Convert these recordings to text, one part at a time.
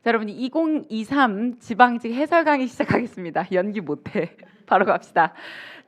자, 여러분 2023 지방직 해설 강의 시작하겠습니다. 연기 못해. 바로 갑시다.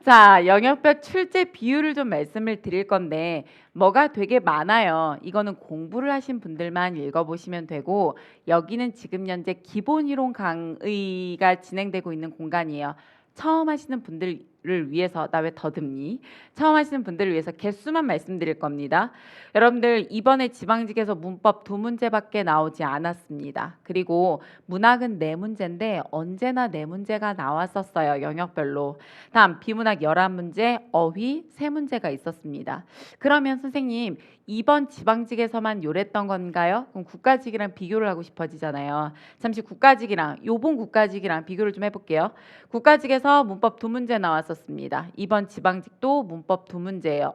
자, 영역별 출제 비율을 좀 말씀을 드릴 건데 뭐가 되게 많아요. 이거는 공부를 하신 분들만 읽어보시면 되고 여기는 지금 현재 기본이론 강의가 진행되고 있는 공간이에요. 처음 하시는 분들을 위해서 나 왜 더듬니? 처음 하시는 분들을 위해서 개수만 말씀드릴 겁니다. 여러분들 이번에 지방직에서 문법 2문제밖에 나오지 않았습니다. 그리고 문학은 4문제인데 언제나 4문제가 나왔었어요. 영역별로. 다음 비문학 11문제, 어휘 3문제가 있었습니다. 그러면 선생님 이번 지방직에서만 요랬던 건가요? 그럼 국가직이랑 비교를 하고 싶어지잖아요. 잠시 국가직이랑 요번 국가직이랑 비교를 좀 해볼게요. 국가직에서 문법 2문제 나왔었습니다. 이번 지방직도 문법 2문제예요.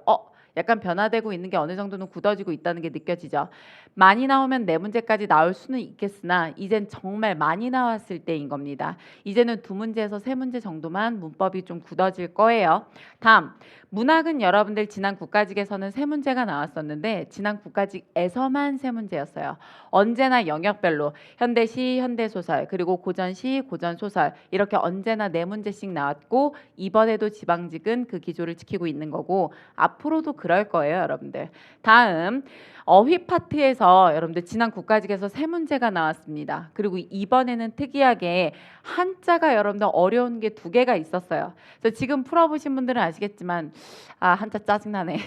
약간 변화되고 있는 게 어느 정도는 굳어지고 있다는 게 느껴지죠. 많이 나오면 4문제까지 나올 수는 있겠으나 이젠 정말 많이 나왔을 때인 겁니다. 이제는 2문제에서 3문제 정도만 문법이 좀 굳어질 거예요. 다음 문학은 여러분들 지난 국가직에서는 3문제가 나왔었는데 지난 국가직에서만 3문제였어요. 언제나 영역별로 현대시, 현대소설 그리고 고전시, 고전소설 이렇게 언제나 4문제씩 나왔고 이번에도 지방직은 그 기조를 지키고 있는 거고 앞으로도 그럴 거예요, 여러분들. 다음 어휘 파트에서 여러분들 지난 국가직에서 3문제가 나왔습니다. 그리고 이번에는 특이하게 한자가 여러분들 어려운 게 2개가 있었어요. 그래서 지금 풀어보신 분들은 아시겠지만 한자 짜증나네.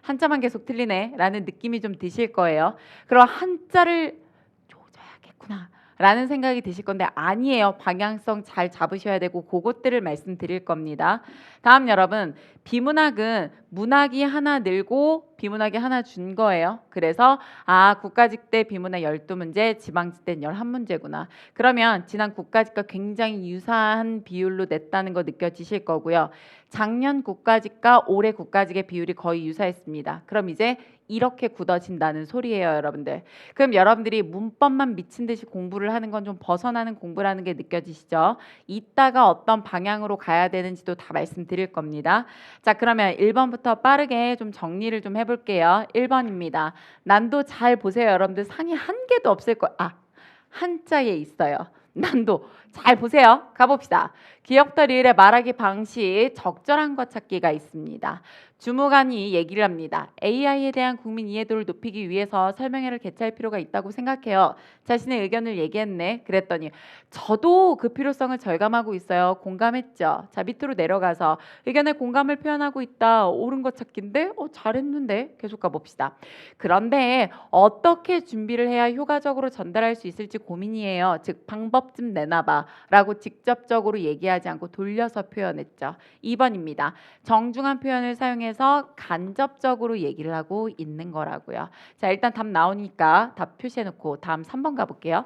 한자만 계속 틀리네 라는 느낌이 좀 드실 거예요. 그럼 한자를 조져야겠구나 라는 생각이 드실 건데 아니에요. 방향성 잘 잡으셔야 되고 그것들을 말씀드릴 겁니다. 다음 여러분 비문학은 문학이 하나 늘고 비문학이 하나 준 거예요. 그래서 국가직 때 비문학 12문제, 지방직 때 11문제구나. 그러면 지난 국가직과 굉장히 유사한 비율로 냈다는 거 느껴지실 거고요. 작년 국가직과 올해 국가직의 비율이 거의 유사했습니다. 그럼 이제 이렇게 굳어진다는 소리예요, 여러분들. 그럼 여러분들이 문법만 미친 듯이 공부를 하는 건 좀 벗어나는 공부라는 게 느껴지시죠? 이따가 어떤 방향으로 가야 되는지도 다 말씀드릴 겁니다. 자, 그러면 1번부터 빠르게 좀 정리를 좀 해볼게요. 1번입니다. 난도 잘 보세요, 여러분들. 상이 한 개도 없을 거예요. 한자에 있어요. 난도 잘 보세요. 가봅시다. 기억더리의 말하기 방식 적절한 것 찾기가 있습니다. 주무관이 얘기를 합니다. AI에 대한 국민 이해도를 높이기 위해서 설명회를 개최할 필요가 있다고 생각해요. 자신의 의견을 얘기했네. 그랬더니 저도 그 필요성을 절감하고 있어요. 공감했죠. 자, 밑으로 내려가서 의견에 공감을 표현하고 있다. 옳은 것 찾기인데 잘했는데 계속 가봅시다. 그런데 어떻게 준비를 해야 효과적으로 전달할 수 있을지 고민이에요. 즉 방법 좀 내놔봐 라고 직접적으로 얘기하지 않고 돌려서 표현했죠. 2번입니다. 정중한 표현을 사용해서 간접적으로 얘기를 하고 있는 거라고요. 자, 일단 답 나오니까 답 표시해놓고 다음 3번 가볼게요.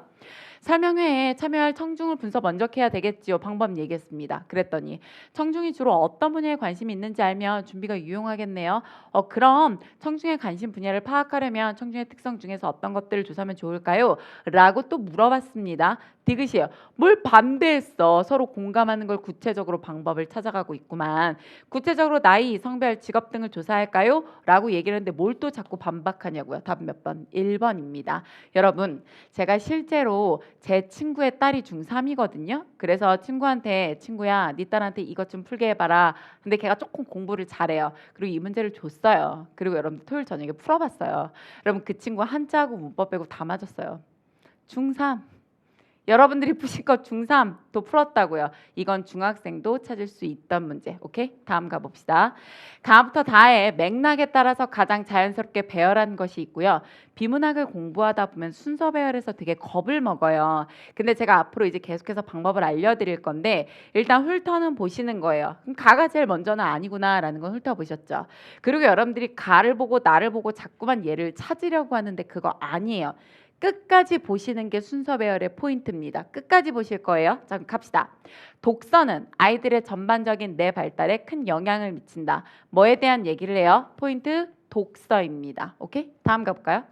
설명회에 참여할 청중을 분석 먼저 해야 되겠지요. 방법 얘기했습니다. 그랬더니 청중이 주로 어떤 분야에 관심이 있는지 알면 준비가 유용하겠네요. 그럼 청중의 관심 분야를 파악하려면 청중의 특성 중에서 어떤 것들을 조사하면 좋을까요? 라고 또 물어봤습니다. 디귿이에요. 뭘 반대했어. 서로 공감하는 걸 구체적으로 방법을 찾아가고 있구만. 구체적으로 나이, 성별, 직업 등을 조사할까요? 라고 얘기를 했는데 뭘 또 자꾸 반박하냐고요. 답 몇 번? 1번입니다. 여러분 제가 실제로 제 친구의 딸이 중3이거든요. 그래서 친구한테 친구야 네 딸한테 이것 좀 풀게 해봐라. 근데 걔가 조금 공부를 잘해요. 그리고 이 문제를 줬어요. 그리고 여러분들 토요일 저녁에 풀어봤어요. 여러분 그 친구 한자하고 문법 빼고 다 맞았어요. 중3. 여러분들이 푸신 거 중3도 풀었다고요. 이건 중학생도 찾을 수 있던 문제. 오케이? 다음 가봅시다. 가부터 다의 맥락에 따라서 가장 자연스럽게 배열한 것이 있고요. 비문학을 공부하다 보면 순서 배열에서 되게 겁을 먹어요. 근데 제가 앞으로 이제 계속해서 방법을 알려드릴 건데 일단 훑어는 보시는 거예요. 그럼 가가 제일 먼저는 아니구나 라는 건 훑어보셨죠. 그리고 여러분들이 가를 보고 나를 보고 자꾸만 얘를 찾으려고 하는데 그거 아니에요. 끝까지 보시는 게 순서 배열의 포인트입니다. 끝까지 보실 거예요. 자, 갑시다. 독서는 아이들의 전반적인 뇌 발달에 큰 영향을 미친다. 뭐에 대한 얘기를 해요? 포인트 독서입니다. 오케이? 다음 가볼까요?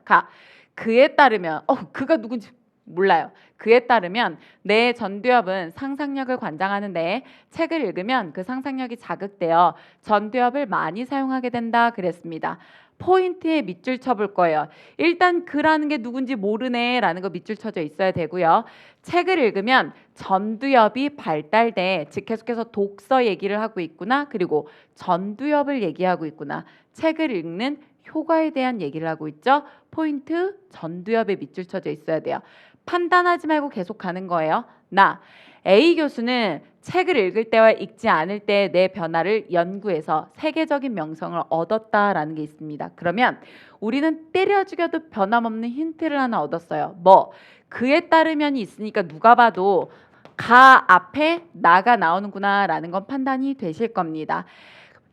그에 따르면 그가 누군지 몰라요. 그에 따르면 뇌 전두엽은 상상력을 관장하는데 책을 읽으면 그 상상력이 자극되어 전두엽을 많이 사용하게 된다 그랬습니다. 포인트에 밑줄 쳐볼 거예요. 일단 그라는 게 누군지 모르네 라는 거 밑줄 쳐져 있어야 되고요. 책을 읽으면 전두엽이 발달돼, 즉 계속해서 독서 얘기를 하고 있구나, 그리고 전두엽을 얘기하고 있구나, 책을 읽는 효과에 대한 얘기를 하고 있죠. 포인트 전두엽에 밑줄 쳐져 있어야 돼요. 판단하지 말고 계속 가는 거예요. 나 A 교수는 책을 읽을 때와 읽지 않을 때의 내 변화를 연구해서 세계적인 명성을 얻었다라는 게 있습니다. 그러면 우리는 때려 죽여도 변함없는 힌트를 하나 얻었어요. 뭐? 그에 따르면이 있으니까 누가 봐도 가 앞에 나가 나오는구나 라는 건 판단이 되실 겁니다.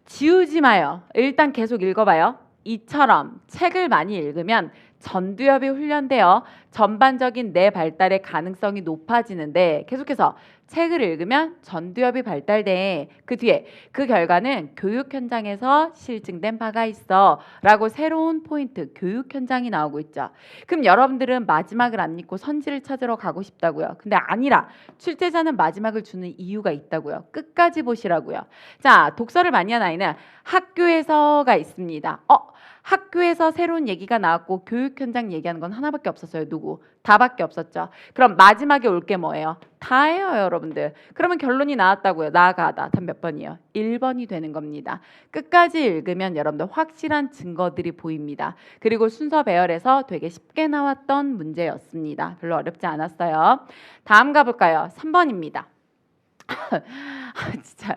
지우지 마요. 일단 계속 읽어봐요. 이처럼 책을 많이 읽으면 전두엽이 훈련되어 전반적인 내 발달의 가능성이 높아지는데, 계속해서 책을 읽으면 전두엽이 발달돼. 그 뒤에 그 결과는 교육 현장에서 실증된 바가 있어 라고 새로운 포인트 교육 현장이 나오고 있죠. 그럼 여러분들은 마지막을 안 읽고 선지를 찾으러 가고 싶다고요. 근데 아니라 출제자는 마지막을 주는 이유가 있다고요. 끝까지 보시라고요. 자, 독서를 많이 한 아이는 학교에서가 있습니다. 학교에서 새로운 얘기가 나왔고 교육 현장 얘기하는 건 하나밖에 없었어요. 누구? 다밖에 없었죠. 그럼 마지막에 올 게 뭐예요? 다예요, 여러분들. 그러면 결론이 나왔다고요. 나가다. 답 몇 번이요? 1번이 되는 겁니다. 끝까지 읽으면 여러분들 확실한 증거들이 보입니다. 그리고 순서 배열에서 되게 쉽게 나왔던 문제였습니다. 별로 어렵지 않았어요. 다음 가볼까요? 3번입니다. 진짜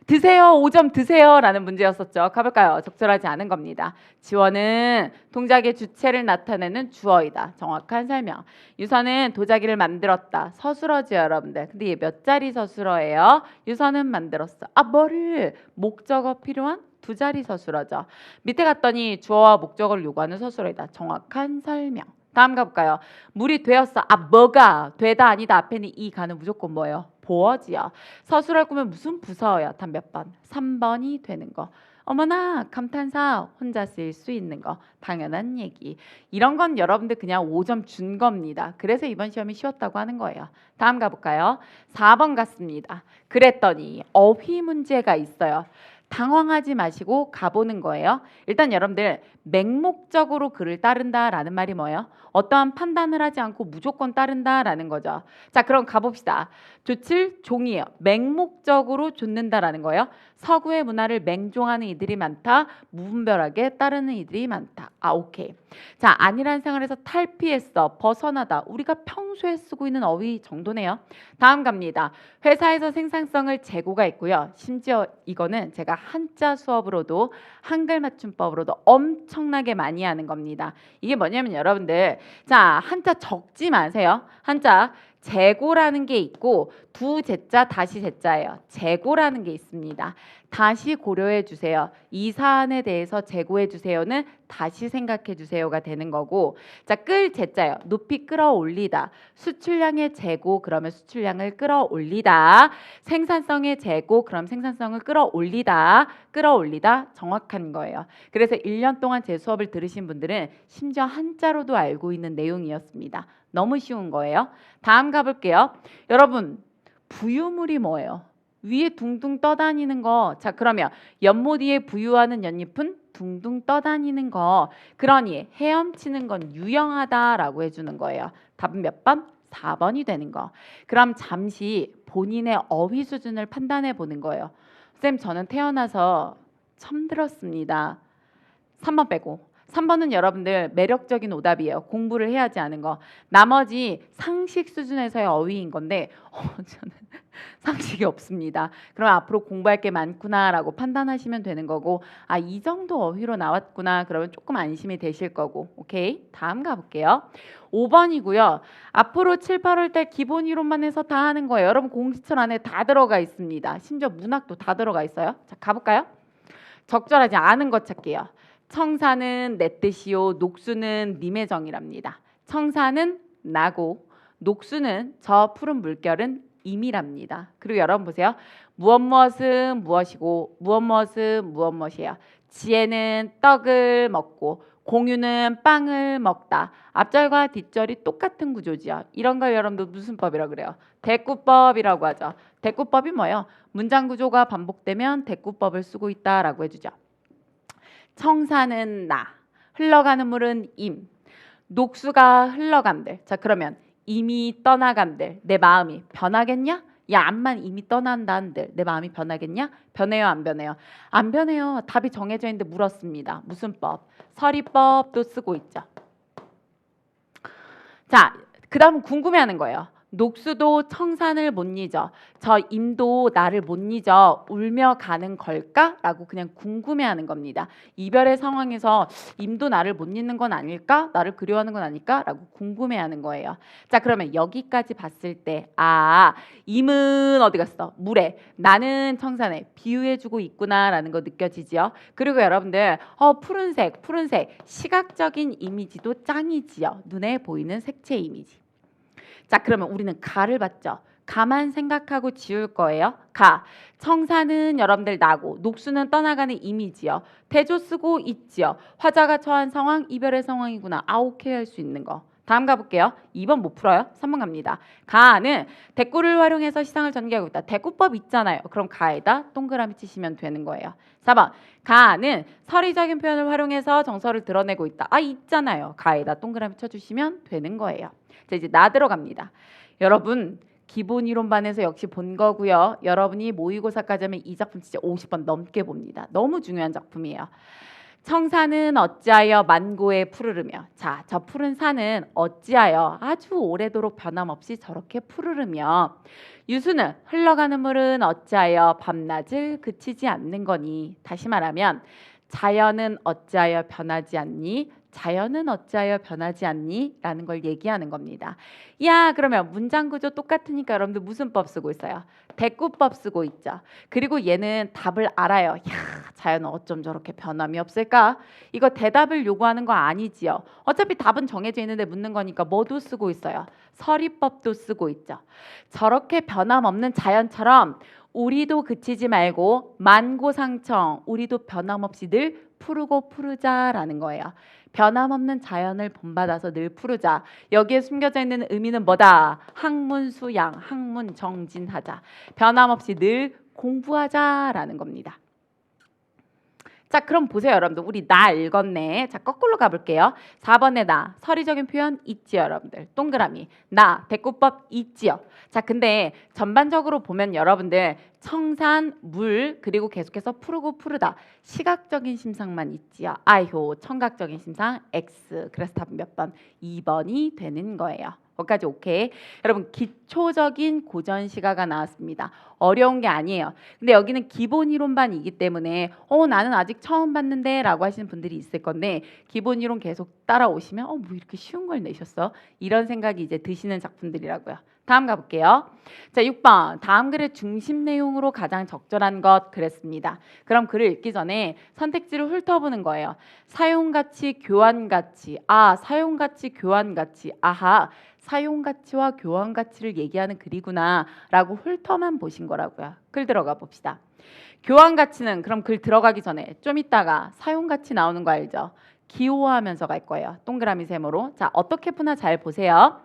드세요, 5점 드세요 라는 문제였었죠. 가볼까요? 적절하지 않은 겁니다. 지원은 동작의 주체를 나타내는 주어이다. 정확한 설명. 유서는 도자기를 만들었다. 서술어죠, 여러분들. 근데 얘 몇 자리 서술어예요? 유서는 만들었어. 뭐를? 목적어 필요한 2자리 서술어죠. 밑에 갔더니 주어와 목적어를 요구하는 서술어이다. 정확한 설명. 다음 가볼까요? 물이 되었어. 뭐가? 되다 아니다 앞에는 이 가는 무조건 뭐예요? 보어지요. 서술할 거면 무슨 부서예요? 답 몇 번? 3번이 되는 거. 어머나 감탄사 혼자 쓸 수 있는 거. 당연한 얘기. 이런 건 여러분들 그냥 5점 준 겁니다. 그래서 이번 시험이 쉬웠다고 하는 거예요. 다음 가볼까요? 4번 같습니다. 그랬더니 어휘 문제가 있어요. 당황하지 마시고 가보는 거예요. 일단 여러분들 맹목적으로 글을 따른다라는 말이 뭐예요? 어떠한 판단을 하지 않고 무조건 따른다라는 거죠. 자, 그럼 가봅시다. 조칠 종이에요. 맹목적으로 좇는다라는 거예요. 서구의 문화를 맹종하는 이들이 많다. 무분별하게 따르는 이들이 많다. 오케이. 자, 안일한 생활에서 탈피했어. 벗어나다. 우리가 평소에 쓰고 있는 어휘 정도네요. 다음 갑니다. 회사에서 생산성을 재고가 있고요. 심지어 이거는 제가 한자 수업으로도 한글 맞춤법으로도 엄청나게 많이 하는 겁니다. 이게 뭐냐면 여러분들, 자, 한자 적지 마세요. 한자 재고라는 게 있고 두 제자 다시 제자예요. 재고라는 게 있습니다. 다시 고려해 주세요. 이 사안에 대해서 재고해 주세요는 다시 생각해 주세요가 되는 거고, 자, 끌 제자예요. 높이 끌어올리다. 수출량의 재고 그러면 수출량을 끌어올리다. 생산성의 재고 그럼 생산성을 끌어올리다. 끌어올리다 정확한 거예요. 그래서 1년 동안 제 수업을 들으신 분들은 심지어 한자로도 알고 있는 내용이었습니다. 너무 쉬운 거예요. 다음 가볼게요. 여러분, 부유물이 뭐예요? 위에 둥둥 떠다니는 거. 자, 그러면 연못 위에 부유하는 연잎은 둥둥 떠다니는 거. 그러니 헤엄치는 건 유용하다라고 해주는 거예요. 답은 몇 번? 4번이 되는 거. 그럼 잠시 본인의 어휘 수준을 판단해 보는 거예요. 쌤, 저는 태어나서 처음 들었습니다. 3번 빼고. 3번은 여러분들 매력적인 오답이에요. 공부를 해야지 하는 거. 나머지 상식 수준에서의 어휘인 건데 저는 상식이 없습니다. 그럼 앞으로 공부할 게 많구나라고 판단하시면 되는 거고, 이 정도 어휘로 나왔구나 그러면 조금 안심이 되실 거고. 오케이? 다음 가볼게요. 5번이고요. 앞으로 7, 8월 달 기본 이론만 해서 다 하는 거예요. 여러분 공지철 안에 다 들어가 있습니다. 심지어 문학도 다 들어가 있어요. 자, 가볼까요? 적절하지 않은 것 찾게요. 청사는 내 뜻이요, 녹수는 님의 정이랍니다. 청사는 나고 녹수는 저 푸른 물결은 임이랍니다. 그리고 여러분 보세요. 무엇 무엇은 무엇이고 무엇 무엇은 무엇 무엇이에요. 지혜는 떡을 먹고 공유는 빵을 먹다. 앞절과 뒷절이 똑같은 구조지요. 이런 걸 여러분들 무슨 법이라고 그래요? 대꾸법이라고 하죠. 대꾸법이 뭐예요? 문장 구조가 반복되면 대꾸법을 쓰고 있다라고 해주죠. 청사는 나, 흘러가는 물은 임, 녹수가 흘러간들. 자, 그러면 임이 떠나간들. 내 마음이 변하겠냐? 야, 암만 임이 떠난다는들 내 마음이 변하겠냐? 변해요, 안 변해요? 안 변해요. 답이 정해져 있는데 물었습니다. 무슨 법? 서리법도 쓰고 있죠. 자, 그 다음 궁금해하는 거예요. 녹수도 청산을 못 잊어. 저 임도 나를 못 잊어. 울며 가는 걸까? 라고 그냥 궁금해하는 겁니다. 이별의 상황에서 임도 나를 못 잊는 건 아닐까? 나를 그리워하는 건 아닐까? 라고 궁금해하는 거예요. 자, 그러면 여기까지 봤을 때 임은 어디 갔어? 물에. 나는 청산에 비유해주고 있구나 라는 거 느껴지지요. 그리고 여러분들 푸른색 시각적인 이미지도 짱이지요. 눈에 보이는 색채 이미지. 자, 그러면 우리는 가를 봤죠. 가만 생각하고 지울 거예요. 가. 청사는 여러분들 나고 녹수는 떠나가는 이미지요. 대조 쓰고 있지요. 화자가 처한 상황, 이별의 상황이구나. 오케이 할 수 있는 거. 다음 가볼게요. 2번 못 풀어요. 3번 갑니다. 가는 대꾸를 활용해서 시상을 전개하고 있다. 대꾸법 있잖아요. 그럼 가에다 동그라미 치시면 되는 거예요. 4번. 가는 서리적인 표현을 활용해서 정서를 드러내고 있다. 있잖아요. 가에다 동그라미 쳐주시면 되는 거예요. 자, 이제 나 들어갑니다. 여러분 기본 이론반에서 역시 본 거고요. 여러분이 모의고사까지 하면 이 작품 진짜 50번 넘게 봅니다. 너무 중요한 작품이에요. 청사는 어찌하여 만고에 푸르르며. 자, 저 푸른 산은 어찌하여 아주 오래도록 변함없이 저렇게 푸르르며. 유수는 흘러가는 물은 어찌하여 밤낮을 그치지 않는 거니. 다시 말하면 자연은 어찌하여 변하지 않니? 자연은 어찌하여 변하지 않니? 라는 걸 얘기하는 겁니다. 야, 그러면 문장 구조 똑같으니까 여러분들 무슨 법 쓰고 있어요? 대꾸법 쓰고 있죠. 그리고 얘는 답을 알아요. 야, 자연은 어쩜 저렇게 변함이 없을까? 이거 대답을 요구하는 거 아니지요. 어차피 답은 정해져 있는데 묻는 거니까 뭐도 쓰고 있어요. 서리법도 쓰고 있죠. 저렇게 변함없는 자연처럼 우리도 그치지 말고 만고상청, 우리도 변함없이 늘 푸르고 푸르자라는 거예요. 변함없는 자연을 본받아서 늘 푸르자. 여기에 숨겨져 있는 의미는 뭐다? 학문수양, 학문정진하자. 변함없이 늘 공부하자라는 겁니다. 자, 그럼 보세요, 여러분들. 우리 나 읽었네. 자, 거꾸로 가볼게요. 4번에 나, 서리적인 표현 있지요, 여러분들. 동그라미. 나, 대꾸법 있지요. 자, 근데 전반적으로 보면 여러분들 청산, 물, 그리고 계속해서 푸르고 푸르다. 시각적인 심상만 있지요. 아이호, 청각적인 심상 X. 그래서 답은 몇 번? 2번이 되는 거예요. 거기까지 오케이. 여러분 기초적인 고전 시가가 나왔습니다. 어려운 게 아니에요. 근데 여기는 기본 이론반이기 때문에 나는 아직 처음 봤는데 라고 하시는 분들이 있을 건데 기본 이론 계속 따라오시면 뭐 이렇게 쉬운 걸 내셨어? 이런 생각이 이제 드시는 작품들이라고요. 다음 가볼게요. 자, 6번. 다음 글의 중심 내용으로 가장 적절한 것 그랬습니다. 그럼 글을 읽기 전에 선택지를 훑어보는 거예요. 사용가치, 교환가치. 사용가치, 교환가치. 아하, 사용가치와 교환가치를 얘기하는 글이구나 라고 훑어만 보신 거라고요. 글 들어가 봅시다. 교환가치는 그럼 글 들어가기 전에 좀 이따가 사용가치 나오는 거 알죠? 기호하면서 갈 거예요. 동그라미 세모로. 자, 어떻게 푸나 잘 보세요.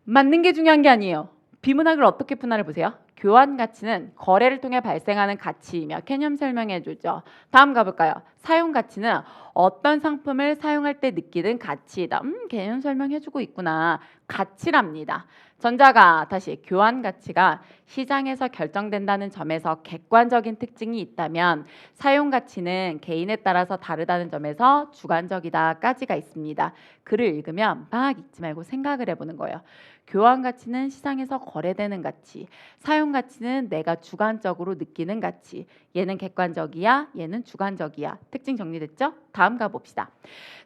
맞는 게 중요한 게 아니에요. 비문학을 어떻게 푸나를 보세요. 교환 가치는 거래를 통해 발생하는 가치이며 개념 설명해 주죠. 다음 가볼까요? 사용 가치는 어떤 상품을 사용할 때 느끼는 가치이다. 개념 설명해 주고 있구나. 가치랍니다. 전자가 다시 교환 가치가 시장에서 결정된다는 점에서 객관적인 특징이 있다면 사용 가치는 개인에 따라서 다르다는 점에서 주관적이다까지가 있습니다. 글을 읽으면 막 읽지 말고 생각을 해보는 거예요. 교환 가치는 시장에서 거래되는 가치, 사용 가치는 내가 주관적으로 느끼는 가치. 얘는 객관적이야, 얘는 주관적이야. 특징 정리됐죠? 다음 가봅시다.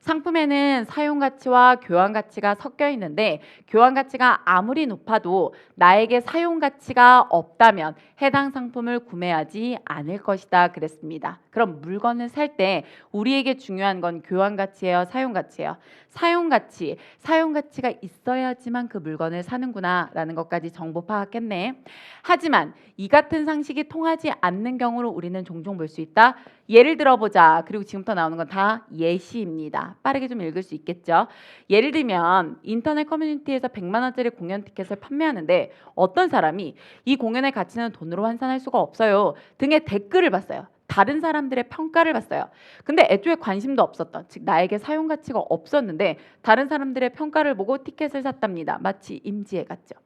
상품에는 사용 가치와 교환 가치가 섞여 있는데 교환 가치가 아무리 높아도 나에게 사용 가치가 없다면 해당 상품을 구매하지 않을 것이다 그랬습니다. 그럼 물건을 살 때 우리에게 중요한 건 교환 가치예요, 사용 가치예요? 사용 가치가 있어야지만 그 물건을 사는구나 라는 것까지 정보 파악했네. 하지만 이 같은 상식이 통하지 않는 경우를 우리는 종종 볼 수 있다. 예를 들어보자. 그리고 지금부터 나오는 건 다 예시입니다. 빠르게 좀 읽을 수 있겠죠. 예를 들면 인터넷 커뮤니티에서 100만 원짜리 공연 티켓을 판매하는데 어떤 사람이 이 공연의 가치는 돈으로 환산할 수가 없어요 등의 댓글을 봤어요. 다른 사람들의 평가를 받어요. 근데 애초에 관심도 없었던, 즉 나에게 사용 가치가 없었는데 다른 사람들의 평가를 보고 티켓을 샀답니다. 마치 임지에 갔죠.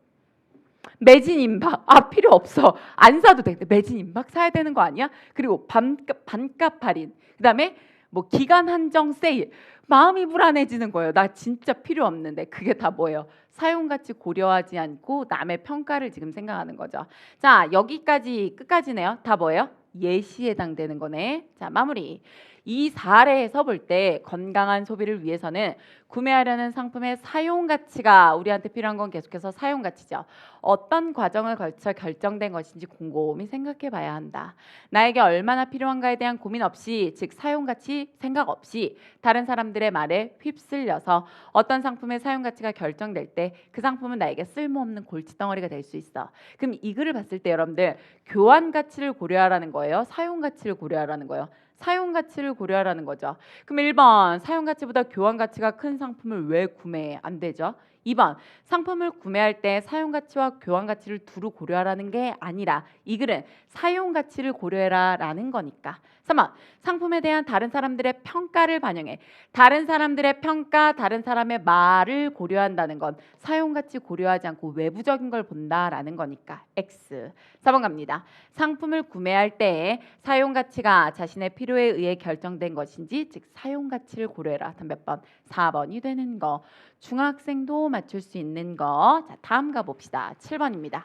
매진 임박 필요 없어, 안 사도 돼. 매진 임박 사야 되는 거 아니야? 그리고 반값 할인, 그다음에 뭐 기간 한정 세일. 마음이 불안해지는 거예요. 나 진짜 필요 없는데. 그게 다 뭐예요? 사용 가치 고려하지 않고 남의 평가를 지금 생각하는 거죠. 자, 여기까지 끝까지네요. 다 뭐예요? 예시에 해당되는 거네. 자, 마무리. 이 사례에서 볼 때 건강한 소비를 위해서는 구매하려는 상품의 사용 가치가 우리한테 필요한 건 계속해서 사용 가치죠. 어떤 과정을 거쳐 결정된 것인지 곰곰이 생각해 봐야 한다. 나에게 얼마나 필요한가에 대한 고민 없이, 즉 사용 가치 생각 없이 다른 사람들의 말에 휩쓸려서 어떤 상품의 사용 가치가 결정될 때 그 상품은 나에게 쓸모없는 골칫덩어리가 될 수 있어. 그럼 이 글을 봤을 때 여러분들 교환 가치를 고려하라는 거예요? 사용 가치를 고려하라는 거예요? 사용 가치를 고려하라는 거죠. 그럼 1번 사용 가치보다 교환 가치가 큰 상품을 왜 구매 안 되죠? 2번 상품을 구매할 때 사용 가치와 교환 가치를 두루 고려하라는 게 아니라 이 글은 사용 가치를 고려해라 라는 거니까. 3번 상품에 대한 다른 사람들의 평가를 반영해. 다른 사람들의 평가, 다른 사람의 말을 고려한다는 건 사용 가치 고려하지 않고 외부적인 걸 본다라는 거니까 X. 4번 갑니다. 상품을 구매할 때 사용 가치가 자신의 필요에 의해 결정된 것인지, 즉 사용 가치를 고려해라. 몇 번? 4번이 되는 거. 중학생도 맞출 수 있는 거. 자, 다음 가봅시다. 7번입니다.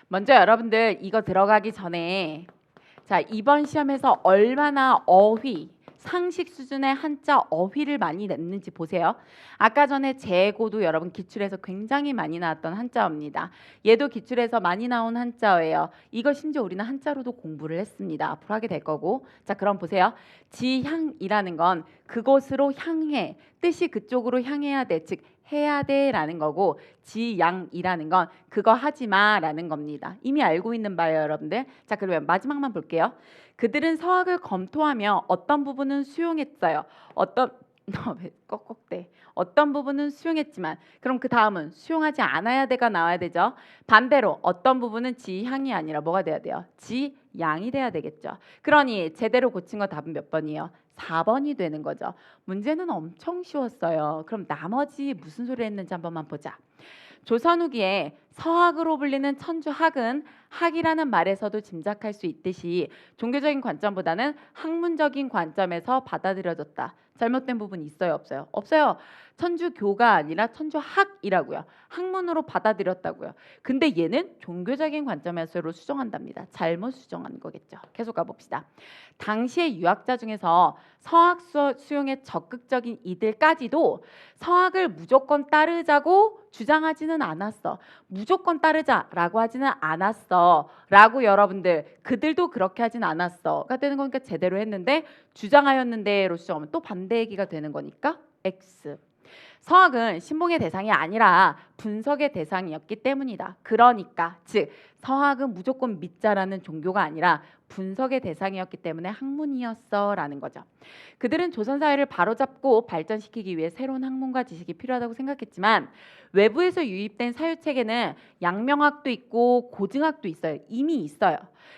먼저 여러분들 이거 들어가기 전에 자, 이번 시험에서 얼마나 어휘, 상식 수준의 한자 어휘를 많이 냈는지 보세요. 아까 전에 재고도 여러분 기출에서 굉장히 많이 나왔던 한자어입니다. 얘도 기출에서 많이 나온 한자어예요. 이거 심지어 우리는 한자로도 공부를 했습니다. 앞으로 하게 될 거고. 자, 그럼 보세요. 지향이라는 건 그곳으로 향해, 뜻이 그쪽으로 향해야 돼, 즉 해야 돼라는 거고, 지양이라는 건 그거 하지 마라는 겁니다. 이미 알고 있는 바예요, 여러분들. 자, 그러면 마지막만 볼게요. 그들은 서학을 검토하며 어떤 부분은 수용했어요. 어떤 부분은 수용했지만, 그럼 그 다음은 수용하지 않아야 돼가 나와야 되죠. 반대로 어떤 부분은 지향이 아니라 뭐가 돼야 돼요? 지양이 돼야 되겠죠. 그러니 제대로 고친 거 답은 몇 번이에요? 4번이 되는 거죠. 문제는 엄청 쉬웠어요. 그럼 나머지 무슨 소리 했는지 한 번만 보자. 조선 후기에 서학으로 불리는 천주학은 학이라는 말에서도 짐작할 수 있듯이 종교적인 관점보다는 학문적인 관점에서 받아들여졌다. 잘못된 부분이 있어요, 없어요? 없어요. 천주교가 아니라 천주학이라고요. 학문으로 받아들였다고요. 근데 얘는 종교적인 관점에서로 수정한답니다. 잘못 수정한 거겠죠. 계속 가봅시다. 당시의 유학자 중에서 서학 수용에 적극적인 이들까지도 서학을 무조건 따르자고 주장하지는 않았어. 무조건 따르자라고 하지는 않았어 라고 여러분들, 그들도 그렇게 하진 않았어가 되는 거니까 제대로 했는데 주장하였는데로 수정하면 또 반대 얘기가 되는 거니까 X. 서학은 신봉의 대상이 아니라 분석의 대상이었기 때문이다. 그러니까 즉 서학은 무조건 믿자라는 종교가 아니라 분석의 대상이었기 때문에 학문이었어 라는 거죠. 그들은 조선사회를 바로잡고 발전시키기 위해 새로운 학문과 지식이 필요하다고 생각했지만 외부에서 유입된 사유체계는 양명학도 있고 고증학도 있어요. 이미 있어요.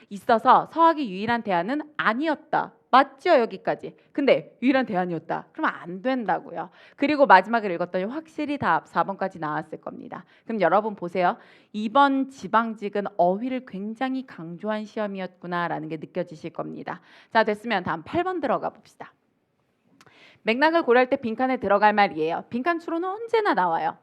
있어서 서학이 유일한 대안은 아니었다. 맞죠? 여기까지. 근데 유일한 대안이었다. 그러면 안 된다고요. 그리고 마지막을 읽었더니 확실히 답 4번까지 나왔을 겁니다. 그럼 여러분 보세요. 이번 지방직은 어휘를 굉장히 강조한 시험이었구나라는 게 느껴지실 겁니다. 자, 됐으면 다음 8번 들어가 봅시다. 맥락을 고려할 때 빈칸에 들어갈 말이에요. 빈칸 추로는 언제나 나와요.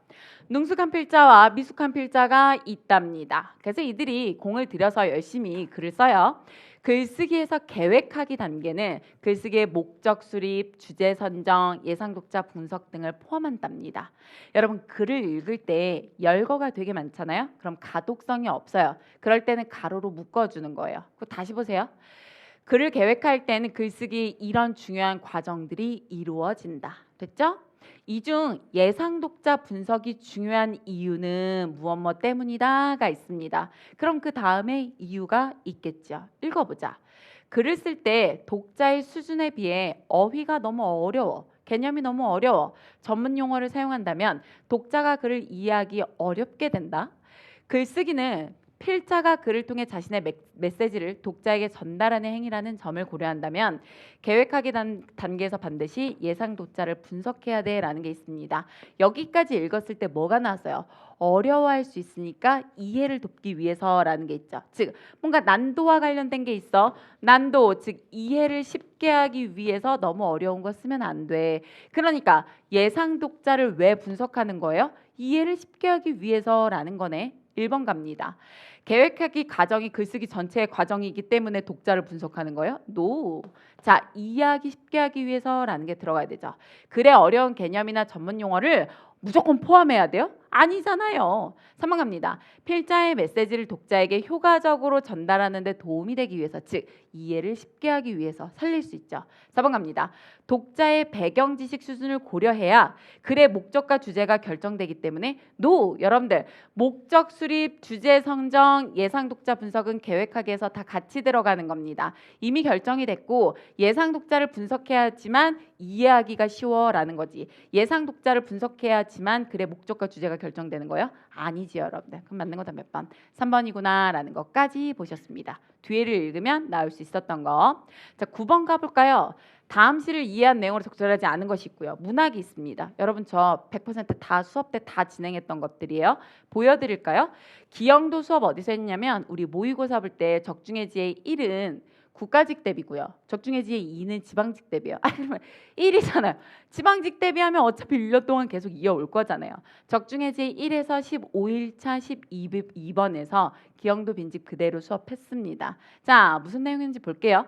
능숙한 필자와 미숙한 필자가 있답니다. 그래서 이들이 공을 들여서 열심히 글을 써요. 글쓰기에서 계획하기 단계는 글쓰기의 목적 수립, 주제 선정, 예상 독자 분석 등을 포함한답니다. 여러분 글을 읽을 때 열거가 되게 많잖아요. 그럼 가독성이 없어요. 그럴 때는 가로로 묶어주는 거예요. 그거 다시 보세요. 글을 계획할 때는 글쓰기 이런 중요한 과정들이 이루어진다. 됐죠? 이 중 예상 독자 분석이 중요한 이유는 무엇 뭐 때문이다가 있습니다. 그럼 그 다음에 이유가 있겠죠. 읽어보자. 글을 쓸 때 독자의 수준에 비해 어휘가 너무 어려워. 개념이 너무 어려워. 전문 용어를 사용한다면 독자가 글을 이해하기 어렵게 된다. 글쓰기는 필자가 글을 통해 자신의 메시지를 독자에게 전달하는 행위라는 점을 고려한다면 계획하기 단계에서 반드시 예상 독자를 분석해야 돼라는 게 있습니다. 여기까지 읽었을 때 뭐가 나왔어요? 어려워할 수 있으니까 이해를 돕기 위해서라는 게 있죠. 즉 뭔가 난도와 관련된 게 있어. 난도 즉 이해를 쉽게 하기 위해서 너무 어려운 거 쓰면 안 돼. 그러니까 예상 독자를 왜 분석하는 거예요? 이해를 쉽게 하기 위해서라는 거네. 1번 갑니다. 계획하기 과정이 글쓰기 전체의 과정이기 때문에 독자를 분석하는 거예요? No. 자, 이해하기 쉽게 하기 위해서라는 게 들어가야 되죠. 글의 어려운 개념이나 전문 용어를 무조건 포함해야 돼요? 아니잖아요. 3번 갑니다. 필자의 메시지를 독자에게 효과적으로 전달하는 데 도움이 되기 위해서, 즉 이해를 쉽게 하기 위해서 살릴 수 있죠. 4번 갑니다. 독자의 배경 지식 수준을 고려해야 글의 목적과 주제가 결정되기 때문에 no. 여러분들 목적 수립, 주제 선정, 예상 독자 분석은 계획하기에서 다 같이 들어가는 겁니다. 이미 결정이 됐고 예상 독자를 분석해야지만 이해하기가 쉬워라는 거지. 예상 독자를 분석해야지만 글의 목적과 주제가 결정되는 거예요? 아니지요, 여러분들. 그럼 맞는 거 다 몇 번? 3번이구나라는 것까지 보셨습니다. 뒤에를 읽으면 나올 수 있었던 거. 자, 9번 가볼까요? 다음 시를 이해한 내용으로 적절하지 않은 것이 있고요. 문학이 있습니다. 여러분 저 100% 수업 때 다 진행했던 것들이에요. 보여드릴까요? 기영도 수업 어디서 했냐면 우리 모의고사 볼 때 적중해지의 1은 국가직 대비고요. 적중해지의 2는 지방직 대비예요. 그러면 1이잖아요. 지방직 대비하면 어차피 1년 동안 계속 이어올 거잖아요. 적중해지의 1에서 15일차 12번에서 기영도 빈집 그대로 수업했습니다. 자, 무슨 내용인지 볼게요.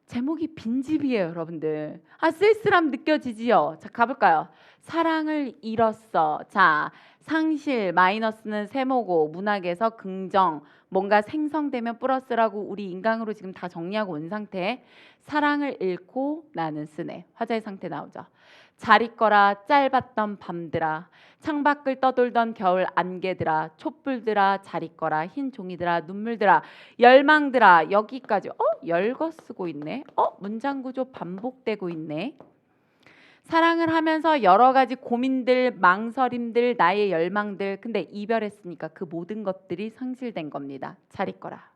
제목이 빈집이에요, 여러분들. 쓸쓸함 느껴지지요? 자, 가볼까요? 사랑을 잃었어. 자, 상실, 마이너스는 세모고 문학에서 긍정, 뭔가 생성되면 플러스라고 우리 인강으로 지금 다 정리하고 온 상태. 사랑을 잃고 나는 쓰네. 화자의 상태 나오죠. 잘 있거라 짧았던 밤들아, 창밖을 떠돌던 겨울 안개들아, 촛불들아, 잘 있거라 흰 종이들아, 눈물들아, 열망들아. 여기까지 열거 쓰고 있네. 문장 구조 반복되고 있네. 사랑을 하면서 여러 가지 고민들, 망설임들, 나의 열망들, 근데 이별했으니까 그 모든 것들이 상실된 겁니다. 잘 있거라.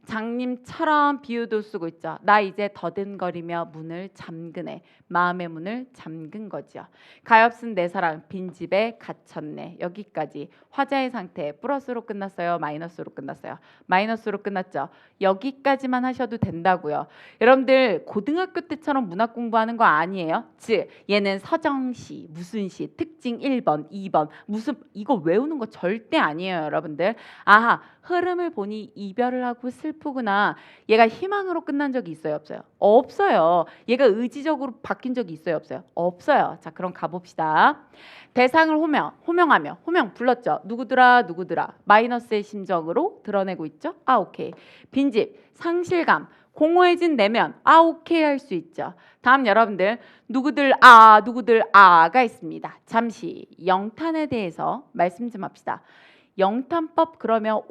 장님처럼 비유도 쓰고 있죠. 나 이제 더듬거리며 문을 잠그네. 마음의 문을 잠근 거죠. 가엾은 내 사랑 빈집에 갇혔네. 여기까지. 화자의 상태 플러스로 끝났어요? 마이너스로 끝났어요? 마이너스로 끝났죠. 여기까지만 하셔도 된다고요. 여러분들 고등학교 때처럼 문학 공부하는 거 아니에요? 즉 얘는 서정시, 무슨 시, 특징 1번, 2번 무슨 이거 외우는 거 절대 아니에요, 여러분들. 아하, 흐름을 보니 이별을 하고 슬프구나. 얘가 희망으로 끝난 적이 있어요, 없어요? 없어요. 얘가 의지적으로 바뀐 적이 있어요, 없어요? 없어요. 자, 그럼 가봅시다. 대상을 호명하며 호명 불렀죠. 누구더라 누구더라. 마이너스의 심정으로 드러내고 있죠. 오케이. 빈집, 상실감, 공허해진 내면. 오케이 할 수 있죠. 다음 여러분들 누구들 누구들가 있습니다. 잠시 영탄에 대해서 말씀 좀 합시다. 영탄법 그러면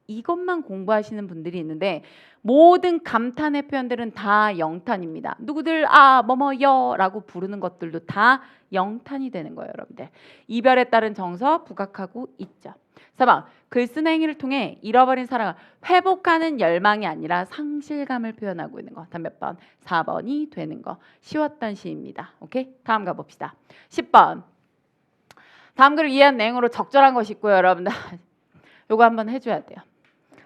이것만 공부하시는 분들이 있는데 모든 감탄의 표현들은 다 영탄입니다. 누구들 뭐뭐여 라고 부르는 것들도 다 영탄이 되는 거예요, 여러분들. 이별에 따른 정서 부각하고 있죠. 4번 글 쓰는 행위를 통해 잃어버린 사랑을 회복하는 열망이 아니라 상실감을 표현하고 있는 거. 다음 몇 번? 4번이 되는 거. 쉬웠던 시입니다. 오케이? 다음 가봅시다. 10번 다음 글을 이해한 내용으로 적절한 것이 있고요, 여러분들. 요거 한번 해줘야 돼요.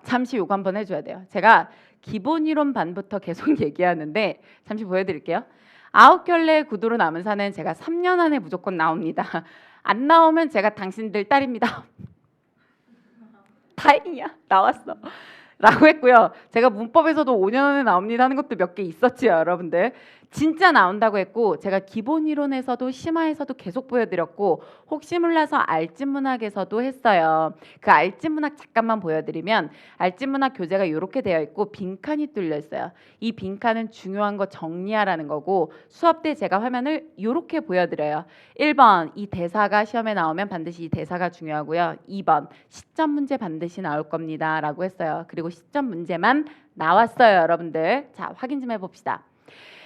잠시 요거 한번 해줘야 돼요. 제가 기본 이론 반부터 계속 얘기하는데 잠시 보여드릴게요. 9켤레 구두로 남은 산은 제가 3년 안에 무조건 나옵니다. 안 나오면 제가 당신들 딸입니다. 다행이야, 나왔어. 라고 했고요. 제가 문법에서도 5년 안에 나옵니다 하는 것도 몇 개 있었지요, 여러분들. 진짜 나온다고 했고 제가 기본 이론에서도 심화에서도 계속 보여드렸고 혹시 몰라서 알찐문학에서도 했어요. 그 알찐문학 잠깐만 보여드리면 알찐문학 교재가 이렇게 되어 있고 빈칸이 뚫려 있어요. 이 빈칸은 중요한 거 정리하라는 거고 수업 때 제가 화면을 이렇게 보여드려요. 1번 이 대사가 시험에 나오면 반드시 이 대사가 중요하고요. 2번 시점 문제 반드시 나올 겁니다 라고 했어요. 그리고 시점 문제만 나왔어요, 여러분들. 자, 확인 좀 해봅시다.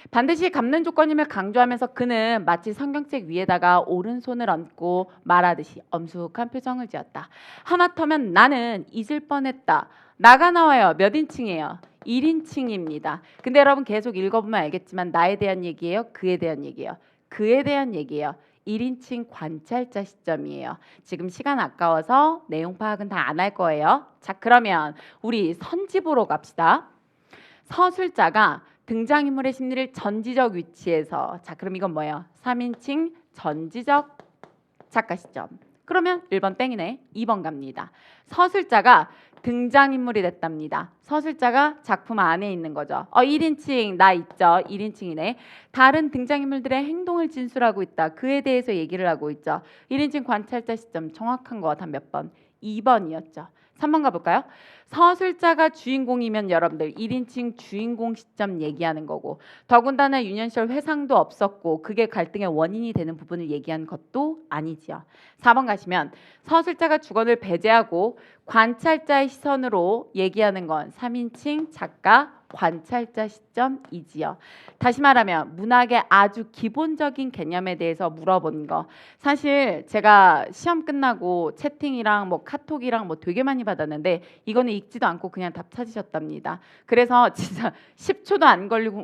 반드시 갚는 조건임을 강조하면서 그는 마치 성경책 위에다가 오른손을 얹고 말하듯이 엄숙한 표정을 지었다. 하마터면 나는 잊을 뻔했다. 나가 나와요. 몇 인칭이에요? 1인칭입니다. 근데 여러분 계속 읽어보면 알겠지만 나에 대한 얘기예요? 그에 대한 얘기예요? 그에 대한 얘기예요. 1인칭 관찰자 시점이에요. 지금 시간 아까워서 내용 파악은 다 안 할 거예요. 자, 그러면 우리 선지 보러 갑시다. 서술자가 등장인물의 심리를 전지적 위치에서, 자 그럼 이건 뭐예요? 3인칭 전지적 작가 시점. 그러면 1번 땡이네. 2번 갑니다. 서술자가 등장인물이 됐답니다. 서술자가 작품 안에 있는 거죠. 1인칭 나 있죠. 1인칭이네. 다른 등장인물들의 행동을 진술하고 있다. 그에 대해서 얘기를 하고 있죠. 1인칭 관찰자 시점 정확한 거 단 몇 번? 2번이었죠. 3번 가볼까요? 서술자가 주인공이면 여러분들 1인칭 주인공 시점 얘기하는 거고, 더군다나 유년시절 회상도 없었고 그게 갈등의 원인이 되는 부분을 얘기한 것도 아니지요. 4번 가시면 서술자가 주권을 배제하고 관찰자의 시선으로 얘기하는 건 3인칭 작가 관찰자 시점이지요. 다시 말하면 문학의 아주 기본적인 개념에 대해서 물어본 거. 사실 제가 시험 끝나고 채팅이랑 뭐 카톡이랑 뭐 되게 많이 받았는데 이거는 읽지도 않고 그냥 답 찾으셨답니다. 그래서 진짜 10초도 안 걸리고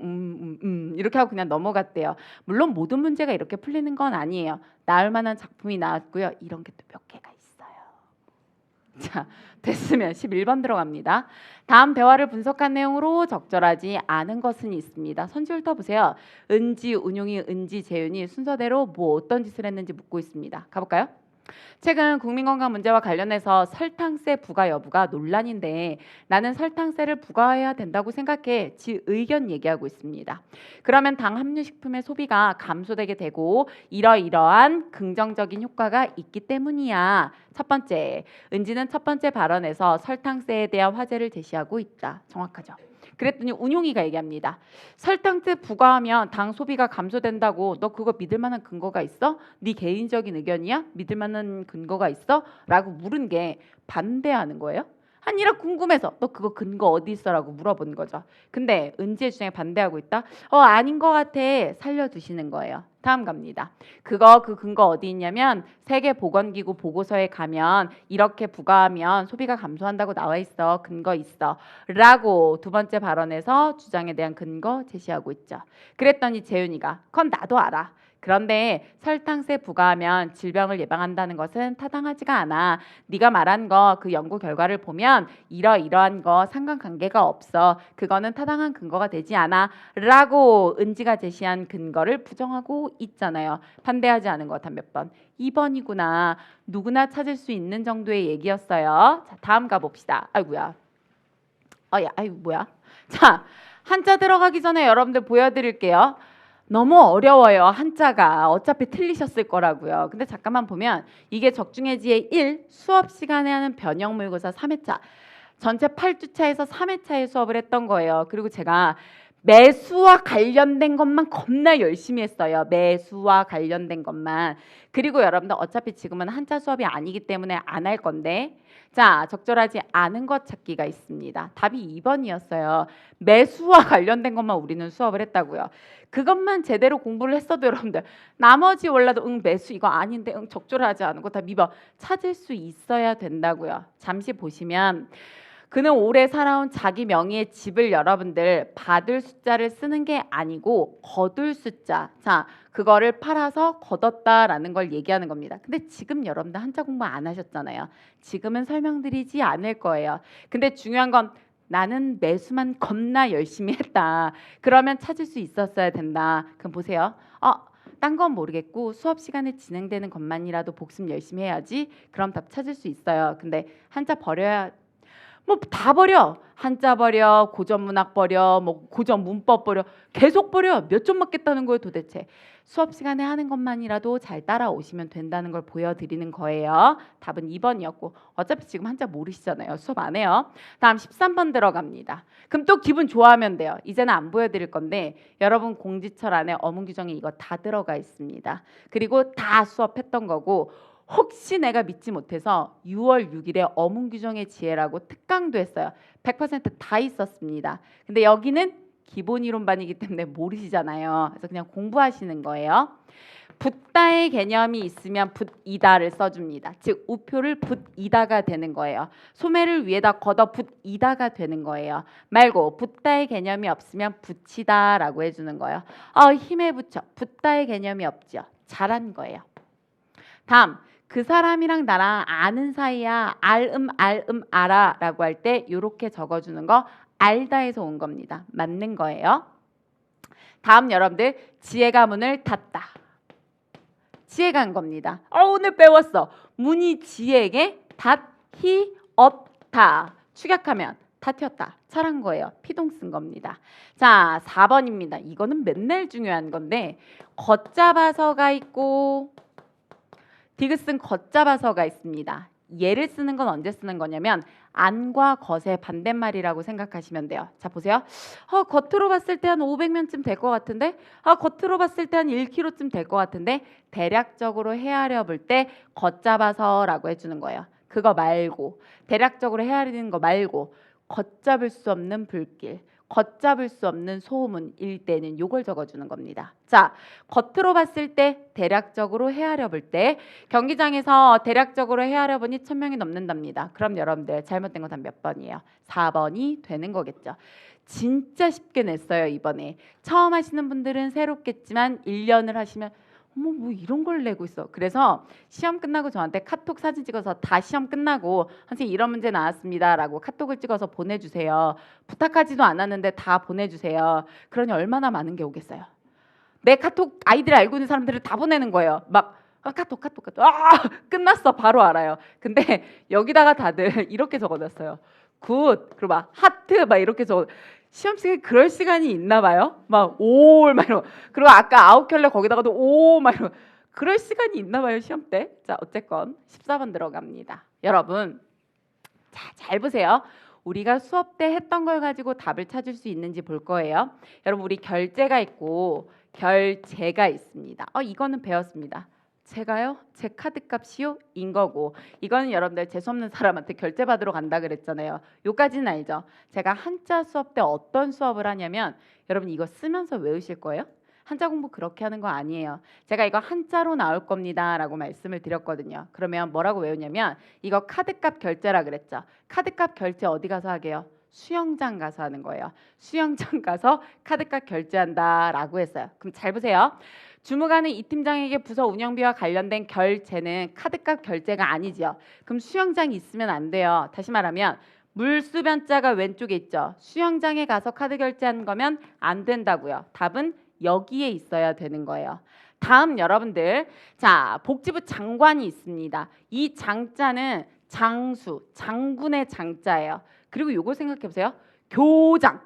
이렇게 하고 그냥 넘어갔대요. 물론 모든 문제가 이렇게 풀리는 건 아니에요. 나을 만한 작품이 나왔고요. 이런 게 또 몇 개가 있어요. 자, 됐으면 11번 들어갑니다. 다음 대화를 분석한 내용으로 적절하지 않은 것은 있습니다. 선지 훑어보세요. 은지, 운용이, 은지, 재윤이 순서대로 뭐 어떤 짓을 했는지 묻고 있습니다. 가볼까요? 최근 국민건강 문제와 관련해서 설탕세 부과 여부가 논란인데 나는 설탕세를 부과해야 된다고 생각해. 지 의견 얘기하고 있습니다. 그러면 당 함유식품의 소비가 감소되게 되고 이러이러한 긍정적인 효과가 있기 때문이야. 첫 번째, 은지는 첫 번째 발언에서 설탕세에 대한 화제를 제시하고 있다. 정확하죠? 그랬더니 운용이가 얘기합니다. 설탕세 부과하면 당 소비가 감소된다고 너 그거 믿을 만한 근거가 있어? 네 개인적인 의견이야? 믿을 만한 근거가 있어? 라고 물은 게 반대하는 거예요. 아니라 궁금해서 너 그거 근거 어디 있어? 라고 물어본 거죠. 근데 은지의 주장에 반대하고 있다? 아닌 것 같아. 살려두시는 거예요. 다음 갑니다. 그 근거 어디 있냐면 세계보건기구 보고서에 가면 이렇게 부과하면 소비가 감소한다고 나와 있어. 근거 있어. 라고 두 번째 발언에서 주장에 대한 근거 제시하고 있죠. 그랬더니 재윤이가 그건 나도 알아. 그런데 설탕세 부과하면 질병을 예방한다는 것은 타당하지가 않아. 네가 말한 거 그 연구 결과를 보면 이러이러한 거 상관관계가 없어. 그거는 타당한 근거가 되지 않아. 라고 은지가 제시한 근거를 부정하고 있잖아요. 반대하지 않은 거 단 몇 번? 2번이구나. 누구나 찾을 수 있는 정도의 얘기였어요. 자, 다음 가봅시다. 아이고야. 뭐야? 자, 한자 들어가기 전에 여러분들 보여드릴게요. 너무 어려워요. 한자가. 어차피 틀리셨을 거라고요. 근데 잠깐만 보면 이게 적중해지의 1 수업 시간에 하는 변형 모의고사 3회차. 전체 8주차에서 3회차에 수업을 했던 거예요. 그리고 제가 매수와 관련된 것만 겁나 열심히 했어요. 매수와 관련된 것만. 그리고 여러분들 어차피 지금은 한자 수업이 아니기 때문에 안 할 건데, 자, 적절하지 않은 것 찾기가 있습니다. 답이 2번이었어요. 매수와 관련된 것만 우리는 수업을 했다고요. 그것만 제대로 공부를 했어도 여러분들 나머지 몰라도 매수 이거 아닌데 적절하지 않은 거 다 미버 찾을 수 있어야 된다고요. 잠시 보시면 그는 오래 살아온 자기 명의의 집을 여러분들 받을 숫자를 쓰는 게 아니고 거둘 숫자. 자, 그거를 팔아서 거뒀다라는 걸 얘기하는 겁니다. 근데 지금 여러분들 한자 공부 안 하셨잖아요. 지금은 설명드리지 않을 거예요. 근데 중요한 건 나는 매수만 겁나 열심히 했다. 그러면 찾을 수 있었어야 된다. 그럼 보세요. 딴 건 모르겠고 수업 시간에 진행되는 것만이라도 복습 열심히 해야지. 그럼 답 찾을 수 있어요. 근데 한자 버려야 뭐 다 버려. 한자 버려, 고전 문학 버려, 뭐 고전 문법 버려. 계속 버려. 몇 점 맞겠다는 거예요 도대체. 수업 시간에 하는 것만이라도 잘 따라오시면 된다는 걸 보여드리는 거예요. 답은 2번이었고 어차피 지금 한자 모르시잖아요. 수업 안 해요. 다음 13번 들어갑니다. 그럼 또 기분 좋아하면 돼요. 이제는 안 보여드릴 건데 여러분 공지철 안에 어문 규정에 이거 다 들어가 있습니다. 그리고 다 수업했던 거고 혹시 내가 믿지 못해서 6월 6일에 어문 규정의 지혜라고 특강도 했어요. 100% 다 있었습니다. 근데 여기는 기본 이론반이기 때문에 모르시잖아요. 그래서 그냥 공부하시는 거예요. 붓다의 개념이 있으면 붓이다를 써줍니다. 즉 우표를 붓이다가 되는 거예요. 소매를 위에다 걷어 붓이다가 되는 거예요. 말고 붓다의 개념이 없으면 붙이다라고 해주는 거예요. 힘에 붙여. 붓다의 개념이 없죠. 잘한 거예요. 다음 그 사람이랑 나랑 아는 사이야. 알아 라고 할 때 이렇게 적어주는 거 알다에서 온 겁니다. 맞는 거예요. 다음 여러분들 지혜가 문을 닫다. 지혜가 한 겁니다. 오늘 배웠어. 문이 지혜에게 닫히 없다. 축약하면 닫혔다. 잘한 거예요. 피동 쓴 겁니다. 자, 4번입니다. 이거는 맨날 중요한 건데 걷잡아서가 있고 디귿은 걷잡아서가 있습니다. 얘를 쓰는 건 언제 쓰는 거냐면 안과 겉의 반대말이라고 생각하시면 돼요. 자 보세요. 겉으로 봤을 때 한 500면쯤 될 것 같은데 겉으로 봤을 때 한 1km쯤 될 것 같은데 대략적으로 헤아려 볼 때 걷잡아서라고 해주는 거예요. 그거 말고 대략적으로 헤아리는 거 말고 걷잡을 수 없는 불길, 걷잡을 수 없는 소음일 때는 요걸 적어주는 겁니다. 자, 겉으로 봤을 때 대략적으로 헤아려 볼 때 경기장에서 대략적으로 헤아려 보니 1000명이 넘는답니다. 그럼 여러분들 잘못된 거 다 몇 번이에요? 4번이 되는 거겠죠. 진짜 쉽게 냈어요 이번에. 처음 하시는 분들은 새롭겠지만 1년을 하시면 어머 뭐 이런 걸 내고 있어. 그래서 시험 끝나고 저한테 카톡 사진 찍어서 다 시험 끝나고 선생님 이런 문제 나왔습니다 라고 카톡을 찍어서 보내주세요. 부탁하지도 않았는데 다 보내주세요. 그러니 얼마나 많은 게 오겠어요. 내 카톡 아이들 알고 있는 사람들을 다 보내는 거예요. 막 카톡 끝났어 바로 알아요. 근데 여기다가 다들 이렇게 적어놨어요. 굿 그리고 막 하트 막 이렇게 적어. 시험 시간에 그럴 시간이 있나 봐요. 막 올 막 이러고 그리고 아까 아웃켤레 거기다가도 오 막 이러고 그럴 시간이 있나 봐요 시험 때. 자 어쨌건 14번 들어갑니다. 여러분 자, 잘 보세요. 우리가 수업 때 했던 걸 가지고 답을 찾을 수 있는지 볼 거예요. 여러분 우리 결제가 있고 결제가 있습니다. 이거는 배웠습니다. 제가요? 제 카드값이요? 인 거고 이거는 여러분들 재수없는 사람한테 결제 받으러 간다 그랬잖아요. 요까지는 알죠? 제가 한자 수업 때 어떤 수업을 하냐면 여러분 이거 쓰면서 외우실 거예요? 한자 공부 그렇게 하는 거 아니에요. 제가 이거 한자로 나올 겁니다 라고 말씀을 드렸거든요. 그러면 뭐라고 외우냐면 이거 카드값 결제라 그랬죠. 카드값 결제 어디 가서 하게요? 수영장 가서 하는 거예요. 수영장 가서 카드값 결제한다 라고 했어요. 그럼 잘 보세요. 주무관은 이 팀장에게 부서 운영비와 관련된 결제는 카드값 결제가 아니지요. 그럼 수영장이 있으면 안 돼요. 다시 말하면 물수변자가 왼쪽에 있죠. 수영장에 가서 카드 결제하는 거면 안 된다고요. 답은 여기에 있어야 되는 거예요. 다음 여러분들 자 복지부 장관이 있습니다. 이 장자는 장수, 장군의 장자예요. 그리고 요거 생각해 보세요. 교장,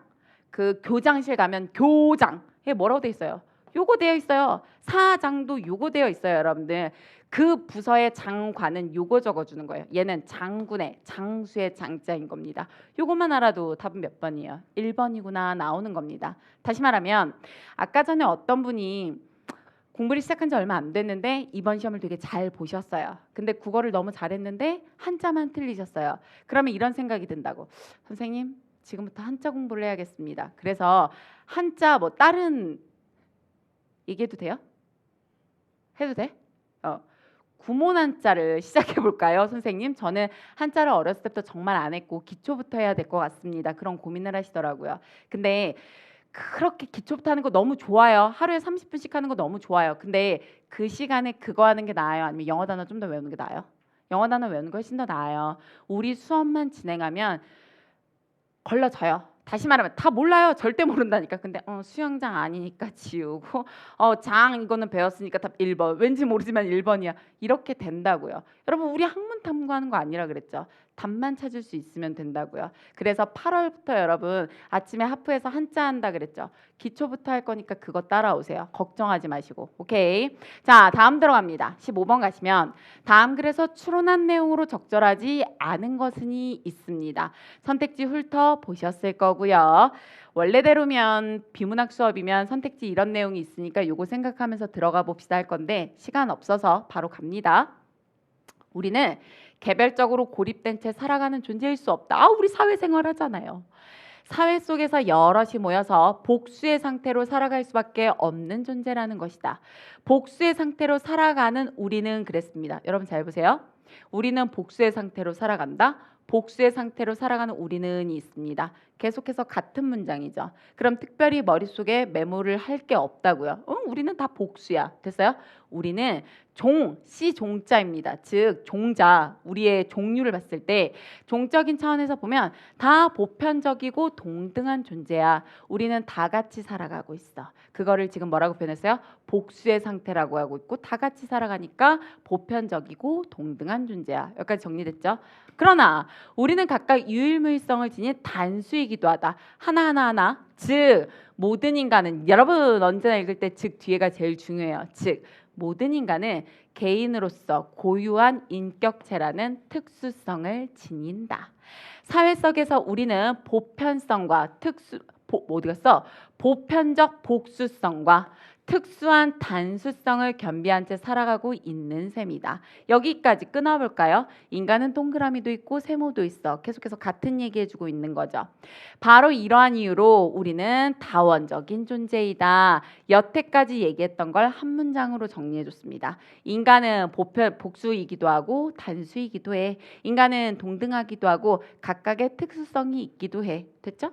그 교장실 가면 교장에 뭐라고 돼 있어요? 요거 되어 있어요. 사장도 요거 되어 있어요 여러분들. 그 부서의 장관은 요거 적어주는 거예요. 얘는 장군의 장수의 장자인 겁니다. 요것만 알아도 답은 몇 번이에요? 1번이구나 나오는 겁니다. 다시 말하면 아까 전에 어떤 분이 공부를 시작한 지 얼마 안 됐는데 이번 시험을 되게 잘 보셨어요. 근데 국어를 너무 잘했는데 한자만 틀리셨어요. 그러면 이런 생각이 든다고. 선생님 지금부터 한자 공부를 해야겠습니다. 그래서 한자 뭐 다른 얘기해도 돼요? 해도 돼? 구몬 한자를 시작해 볼까요, 선생님? 저는 한자를 어렸을 때부터 정말 안 했고 기초부터 해야 될 것 같습니다. 그런 고민을 하시더라고요. 근데 그렇게 기초부터 하는 거 너무 좋아요. 하루에 30분씩 하는 거 너무 좋아요. 근데 그 시간에 그거 하는 게 나아요? 아니면 영어 단어 좀 더 외우는 게 나아요? 영어 단어 외우는 거 훨씬 더 나아요. 우리 수업만 진행하면 걸러져요. 다시 말하면 다 몰라요. 절대 모른다니까. 근데 수영장 아니니까 지우고 장 이거는 배웠으니까 답 1번. 왠지 모르지만 1번이야. 이렇게 된다고요. 여러분 우리 학문 탐구하는 거 아니라 그랬죠. 답만 찾을 수 있으면 된다고요. 그래서 8월부터 여러분 아침에 하프에서 한자 한다 그랬죠. 기초부터 할 거니까 그거 따라오세요. 걱정하지 마시고. 오케이. 자 다음 들어갑니다. 15번 가시면 다음 글에서 추론한 내용으로 적절하지 않은 것은이 있습니다. 선택지 훑어 보셨을 거고요. 원래대로면 비문학 수업이면 선택지 이런 내용이 있으니까 요거 생각하면서 들어가 봅시다 할 건데 시간 없어서 바로 갑니다. 우리는 개별적으로 고립된 채 살아가는 존재일 수 없다. 우리 사회생활 하잖아요. 사회 속에서 여럿이 모여서 복수의 상태로 살아갈 수밖에 없는 존재라는 것이다. 복수의 상태로 살아가는 우리는 그랬습니다. 여러분 잘 보세요. 우리는 복수의 상태로 살아간다. 복수의 상태로 살아가는 우리는이 있습니다. 계속해서 같은 문장이죠. 그럼 특별히 머릿속에 메모를 할 게 없다고요. 우리는 다 복수야. 됐어요? 우리는 씨 종자입니다. 즉 종자, 우리의 종류를 봤을 때 종적인 차원에서 보면 다 보편적이고 동등한 존재야. 우리는 다 같이 살아가고 있어. 그거를 지금 뭐라고 표현했어요? 복수의 상태라고 하고 있고 다 같이 살아가니까 보편적이고 동등한 존재야. 여기까지 정리됐죠? 그러나 우리는 각각 유일무이성을 지닌 단수이기도 하다. 하나하나 즉 모든 인간은 여러분 언제나 읽을 때 즉 뒤에가 제일 중요해요. 즉 모든 인간은 개인으로서 고유한 인격체라는 특수성을 지닌다. 사회 속에서 우리는 보편성과 보편적 복수성과 특수한 단수성을 겸비한 채 살아가고 있는 셈이다. 여기까지 끊어볼까요? 인간은 동그라미도 있고 세모도 있어. 계속해서 같은 얘기해주고 있는 거죠. 바로 이러한 이유로 우리는 다원적인 존재이다. 여태까지 얘기했던 걸 한 문장으로 정리해줬습니다. 인간은 복수이기도 하고 단수이기도 해. 인간은 동등하기도 하고 각각의 특수성이 있기도 해. 됐죠?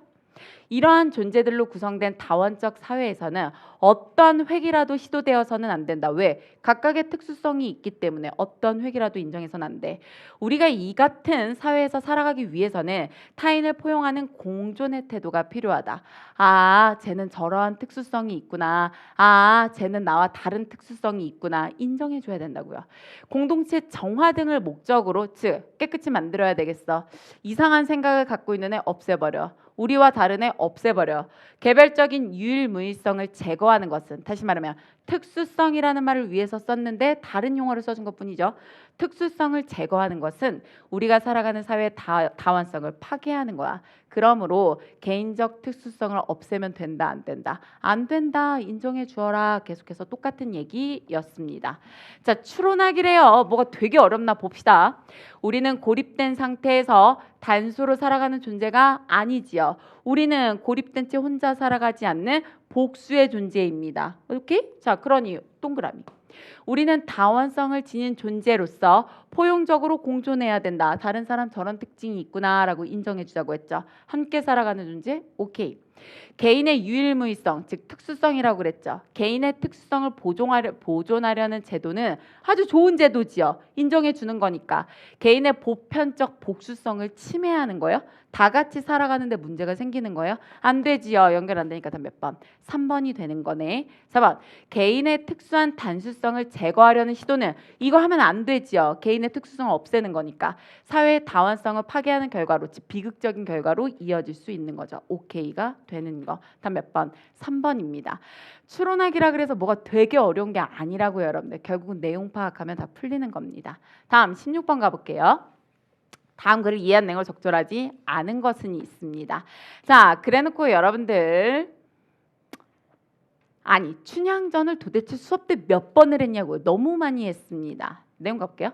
이러한 존재들로 구성된 다원적 사회에서는 어떤 획이라도 시도되어서는 안 된다. 왜? 각각의 특수성이 있기 때문에 어떤 획이라도 인정해서는 안 돼. 우리가 이 같은 사회에서 살아가기 위해서는 타인을 포용하는 공존의 태도가 필요하다. 아, 쟤는 저러한 특수성이 있구나. 아, 쟤는 나와 다른 특수성이 있구나. 인정해줘야 된다고요. 공동체 정화 등을 목적으로 즉 깨끗이 만들어야 되겠어. 이상한 생각을 갖고 있는 애 없애버려. 우리와 다른 애 없애버려. 개별적인 유일무이성을 제거하는 것은 다시 말하면 특수성이라는 말을 위해서 썼는데 다른 용어를 써준 것뿐이죠. 특수성을 제거하는 것은 우리가 살아가는 사회의 다원성을 파괴하는 거야. 그러므로 개인적 특수성을 없애면 된다, 안 된다? 안 된다, 인정해 주어라. 계속해서 똑같은 얘기였습니다. 자, 추론하기래요. 뭐가 되게 어렵나 봅시다. 우리는 고립된 상태에서 단수로 살아가는 존재가 아니지요. 우리는 고립된 채 혼자 살아가지 않는 복수의 존재입니다. 오케이? 자, 그러니 동그라미. 우리는 다원성을 지닌 존재로서 포용적으로 공존해야 된다. 다른 사람 저런 특징이 있구나라고 인정해 주자고 했죠. 함께 살아가는 존재? 오케이. 개인의 유일무이성, 즉 특수성이라고 그랬죠. 개인의 특수성을 보존하려는 제도는 아주 좋은 제도지요. 인정해 주는 거니까. 개인의 보편적 복수성을 침해하는 거예요. 다 같이 살아가는데 문제가 생기는 거예요. 안 되지요. 연결 안 되니까 다 몇 번? 3번이 되는 거네. 4번. 개인의 특수한 단수성을 제거하려는 시도는 이거 하면 안 되지요. 개인의 특수성을 없애는 거니까. 사회의 다원성을 파괴하는 결과로 즉 비극적인 결과로 이어질 수 있는 거죠. 오케이가 되는 거. 다 몇 번? 3번입니다. 추론하기라 그래서 뭐가 되게 어려운 게 아니라고요, 여러분들. 결국은 내용 파악하면 다 풀리는 겁니다. 다음 16번 가볼게요. 다음 글을 이해한 내용을 적절하지 않은 것은 있습니다. 자, 그래놓고 여러분들 아니 춘향전을 도대체 수업 때 몇 번을 했냐고요. 너무 많이 했습니다. 내용 가볼게요.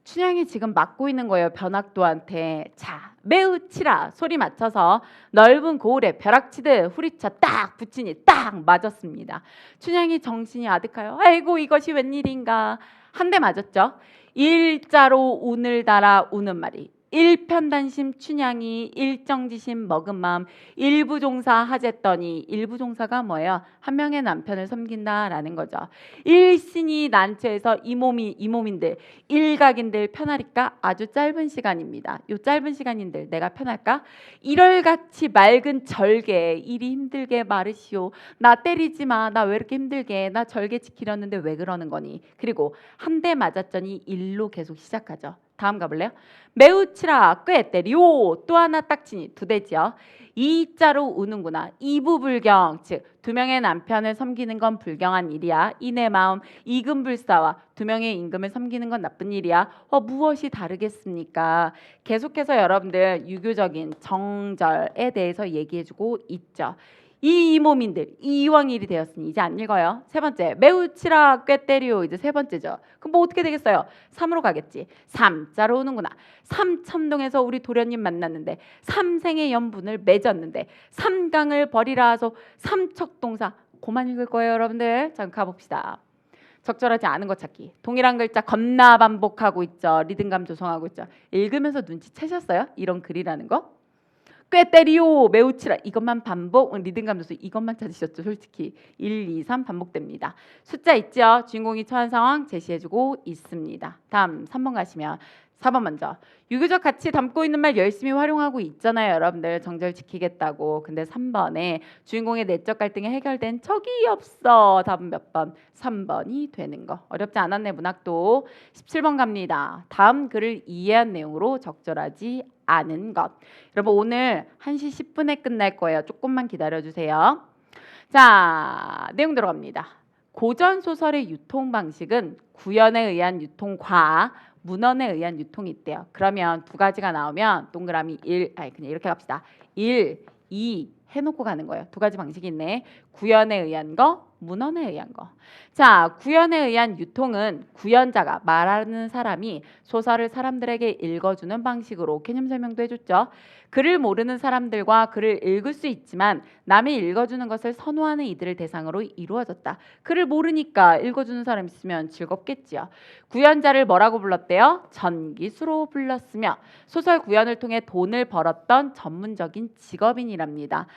춘향이 지금 맡고 있는 거예요. 변학도한테. 자, 매우 치라 소리 맞춰서 넓은 고을에 벼락치듯 후리쳐 딱 붙이니 딱 맞았습니다. 춘향이 정신이 아득하여 아이고 이것이 웬일인가. 한 대 맞았죠. 일자로 운을 달아 우는 말이 일편단심 춘향이 일정지심 먹은 마음 일부종사 하쨌더니 일부종사가 뭐예요? 한 명의 남편을 섬긴다라는 거죠. 일신이 난처해서 이 몸인들 일각인들 편하리까? 아주 짧은 시간입니다. 요 짧은 시간인들 내가 편할까? 일월같이 맑은 절개 일이 힘들게 마르시오. 나 때리지 마. 나 왜 이렇게 힘들게 나 절개 지키려는데 왜 그러는 거니? 그리고 한 대 맞았더니 일로 계속 시작하죠. 다음 가볼래요? 매우 치라 꽤 때리오. 또 하나 딱 치니 두 대지요. 이자로 우는구나. 이부불경 즉 두 명의 남편을 섬기는 건 불경한 일이야. 이내 마음 이금불사와 두 명의 임금을 섬기는 건 나쁜 일이야. 무엇이 다르겠습니까? 계속해서 여러분들 유교적인 정절에 대해서 얘기해주고 있죠. 이 이모민들 이왕일이 되었으니 이제 안 읽어요. 세 번째 매우 치라 꾀때리오 이제 세 번째죠. 그럼 뭐 어떻게 되겠어요? 3으로 가겠지. 3자로 오는구나. 삼천동에서 우리 도련님 만났는데 삼생의 연분을 맺었는데 삼강을 버리라 하소 삼척동사 그만 읽을 거예요 여러분들. 자 가봅시다. 적절하지 않은 것 찾기. 동일한 글자 겁나 반복하고 있죠. 리듬감 조성하고 있죠. 읽으면서 눈치채셨어요? 이런 글이라는 거? 꾀때리오 매우 치라 이것만 반복 리듬감 조성 이것만 찾으셨죠. 솔직히 1, 2, 3 반복됩니다. 숫자 있죠. 주인공이 처한 상황 제시해주고 있습니다. 다음 3번 가시면 4번 먼저 유교적 가치 담고 있는 말 열심히 활용하고 있잖아요 여러분들. 정절 지키겠다고. 근데 3번에 주인공의 내적 갈등이 해결된 적이 없어. 답은 몇 번? 3번이 되는 거. 어렵지 않았네 문학도. 17번 갑니다. 다음 글을 이해한 내용으로 적절하지 않은 것. 여러분 오늘 1시 10분에 끝날 거예요. 조금만 기다려주세요. 자 내용 들어갑니다. 고전 소설의 유통 방식은 구연에 의한 유통과 문헌에 의한 유통이 있대요. 그러면 두 가지가 나오면 동그라미 1, 아니 그냥 이렇게 갑시다. 1, 2 해놓고 가는 거예요. 두 가지 방식이 있네. 구연에 의한 거, 문헌에 의한 거. 자, 구연에 의한 유통은 구연자가 말하는 사람이 소설을 사람들에게 읽어주는 방식으로 개념 설명도 해줬죠. 글을 모르는 사람들과 글을 읽을 수 있지만 남이 읽어주는 것을 선호하는 이들을 대상으로 이루어졌다. 글을 모르니까 읽어주는 사람 있으면 즐겁겠지요. 구연자를 뭐라고 불렀대요? 전기수로 불렀으며 소설 구연을 통해 돈을 벌었던 전문적인 직업인이랍니다.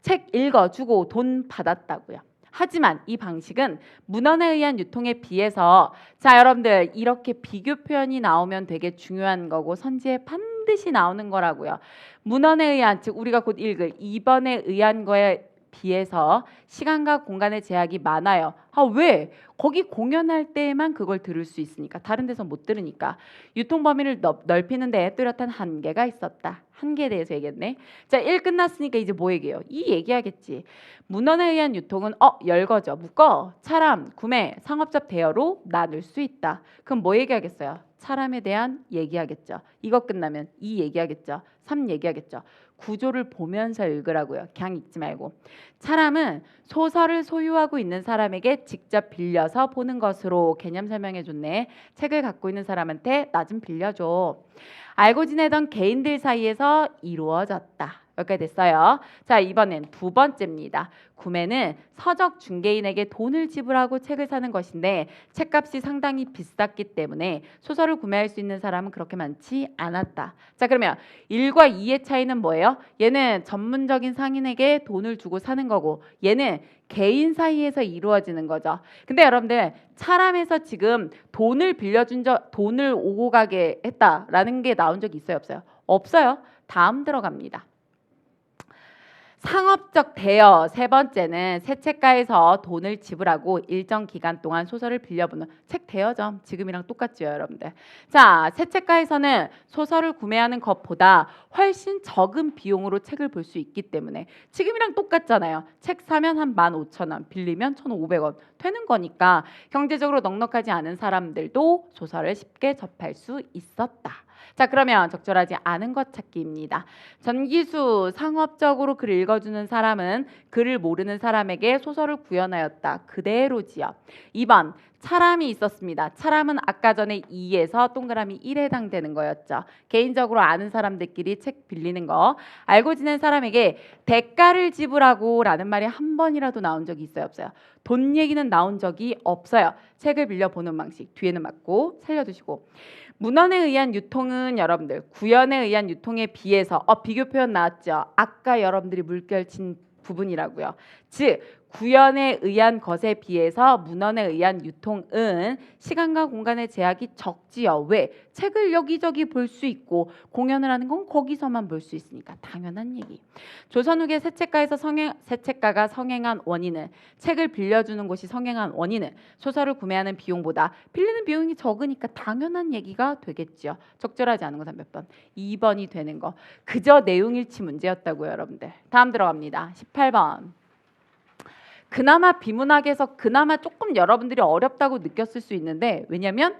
책 읽어주고 돈 받았다고요. 하지만 이 방식은 문헌에 의한 유통에 비해서 자 여러분들 이렇게 비교 표현이 나오면 되게 중요한 거고 선지에 반드시 나오는 거라고요. 문헌에 의한 즉 우리가 곧 읽을 2번에 의한 거에 비해서 시간과 공간의 제약이 많아요. 왜? 거기 공연할 때만 그걸 들을 수 있으니까 다른 데서 못 들으니까 유통 범위를 넓히는 데에 뚜렷한 한계가 있었다. 한계에 대해서 얘기했네. 자, 1 끝났으니까 이제 뭐 얘기해요? 이 얘기하겠지. 문헌에 의한 유통은 열거죠. 묶어, 차람, 구매, 상업적 대여로 나눌 수 있다. 그럼 뭐 얘기하겠어요? 차람에 대한 얘기하겠죠. 이거 끝나면 이 얘기하겠죠. 3 얘기하겠죠. 구조를 보면서 읽으라고요. 그냥 읽지 말고. 차람은 소설을 소유하고 있는 사람에게 직접 빌려서 보는 것으로 개념 설명해줬네. 책을 갖고 있는 사람한테 나 좀 빌려줘. 알고 지내던 개인들 사이에서 이루어졌다. 여기까지 됐어요. 자, 이번엔 두 번째입니다. 구매는 서적 중개인에게 돈을 지불하고 책을 사는 것인데 책값이 상당히 비쌌기 때문에 소설을 구매할 수 있는 사람은 그렇게 많지 않았다. 자, 그러면 1과 2의 차이는 뭐예요? 얘는 전문적인 상인에게 돈을 주고 사는 거고 얘는 개인 사이에서 이루어지는 거죠. 근데 여러분들 차람에서 지금 돈을 돈을 오고 가게 했다라는 게 나온 적이 있어요? 없어요? 없어요. 다음 들어갑니다. 상업적 대여 세 번째는 새 책가에서 돈을 지불하고 일정 기간 동안 소설을 빌려보는 책 대여점 지금이랑 똑같죠 여러분들. 자, 새 책가에서는 소설을 구매하는 것보다 훨씬 적은 비용으로 책을 볼 수 있기 때문에 지금이랑 똑같잖아요. 책 사면 한 15,000원 빌리면 1,500원 되는 거니까 경제적으로 넉넉하지 않은 사람들도 소설을 쉽게 접할 수 있었다. 자, 그러면 적절하지 않은 것 찾기입니다. 전기수 상업적으로 글을 읽어주는 사람은 글을 모르는 사람에게 소설을 구현하였다. 그대로지요. 2번 차람이 있었습니다. 차람은 아까 전에 2에서 동그라미 1에 해당되는 거였죠. 개인적으로 아는 사람들끼리 책 빌리는 거. 알고 지낸 사람에게 대가를 지불하고 라는 말이 한 번이라도 나온 적이 있어요? 없어요? 돈 얘기는 나온 적이 없어요. 책을 빌려보는 방식 뒤에는 맞고 살려두시고 문헌에 의한 유통은 여러분들 구연에 의한 유통에 비해서 비교 표현 나왔죠. 아까 여러분들이 물결 친 부분이라고요. 즉 구연에 의한 것에 비해서 문헌에 의한 유통은 시간과 공간의 제약이 적지요. 왜? 책을 여기저기 볼 수 있고 공연을 하는 건 거기서만 볼 수 있으니까 당연한 얘기. 조선 후기 새 책가가 성행한 원인은 책을 빌려주는 곳이 성행한 원인은 소설을 구매하는 비용보다 빌리는 비용이 적으니까 당연한 얘기가 되겠죠. 적절하지 않은 것은 몇 번? 2번이 되는 거. 그저 내용일치 문제였다고요, 여러분들. 다음 들어갑니다. 18번. 그나마 비문학에서 그나마 조금 여러분들이 어렵다고 느꼈을 수 있는데 왜냐하면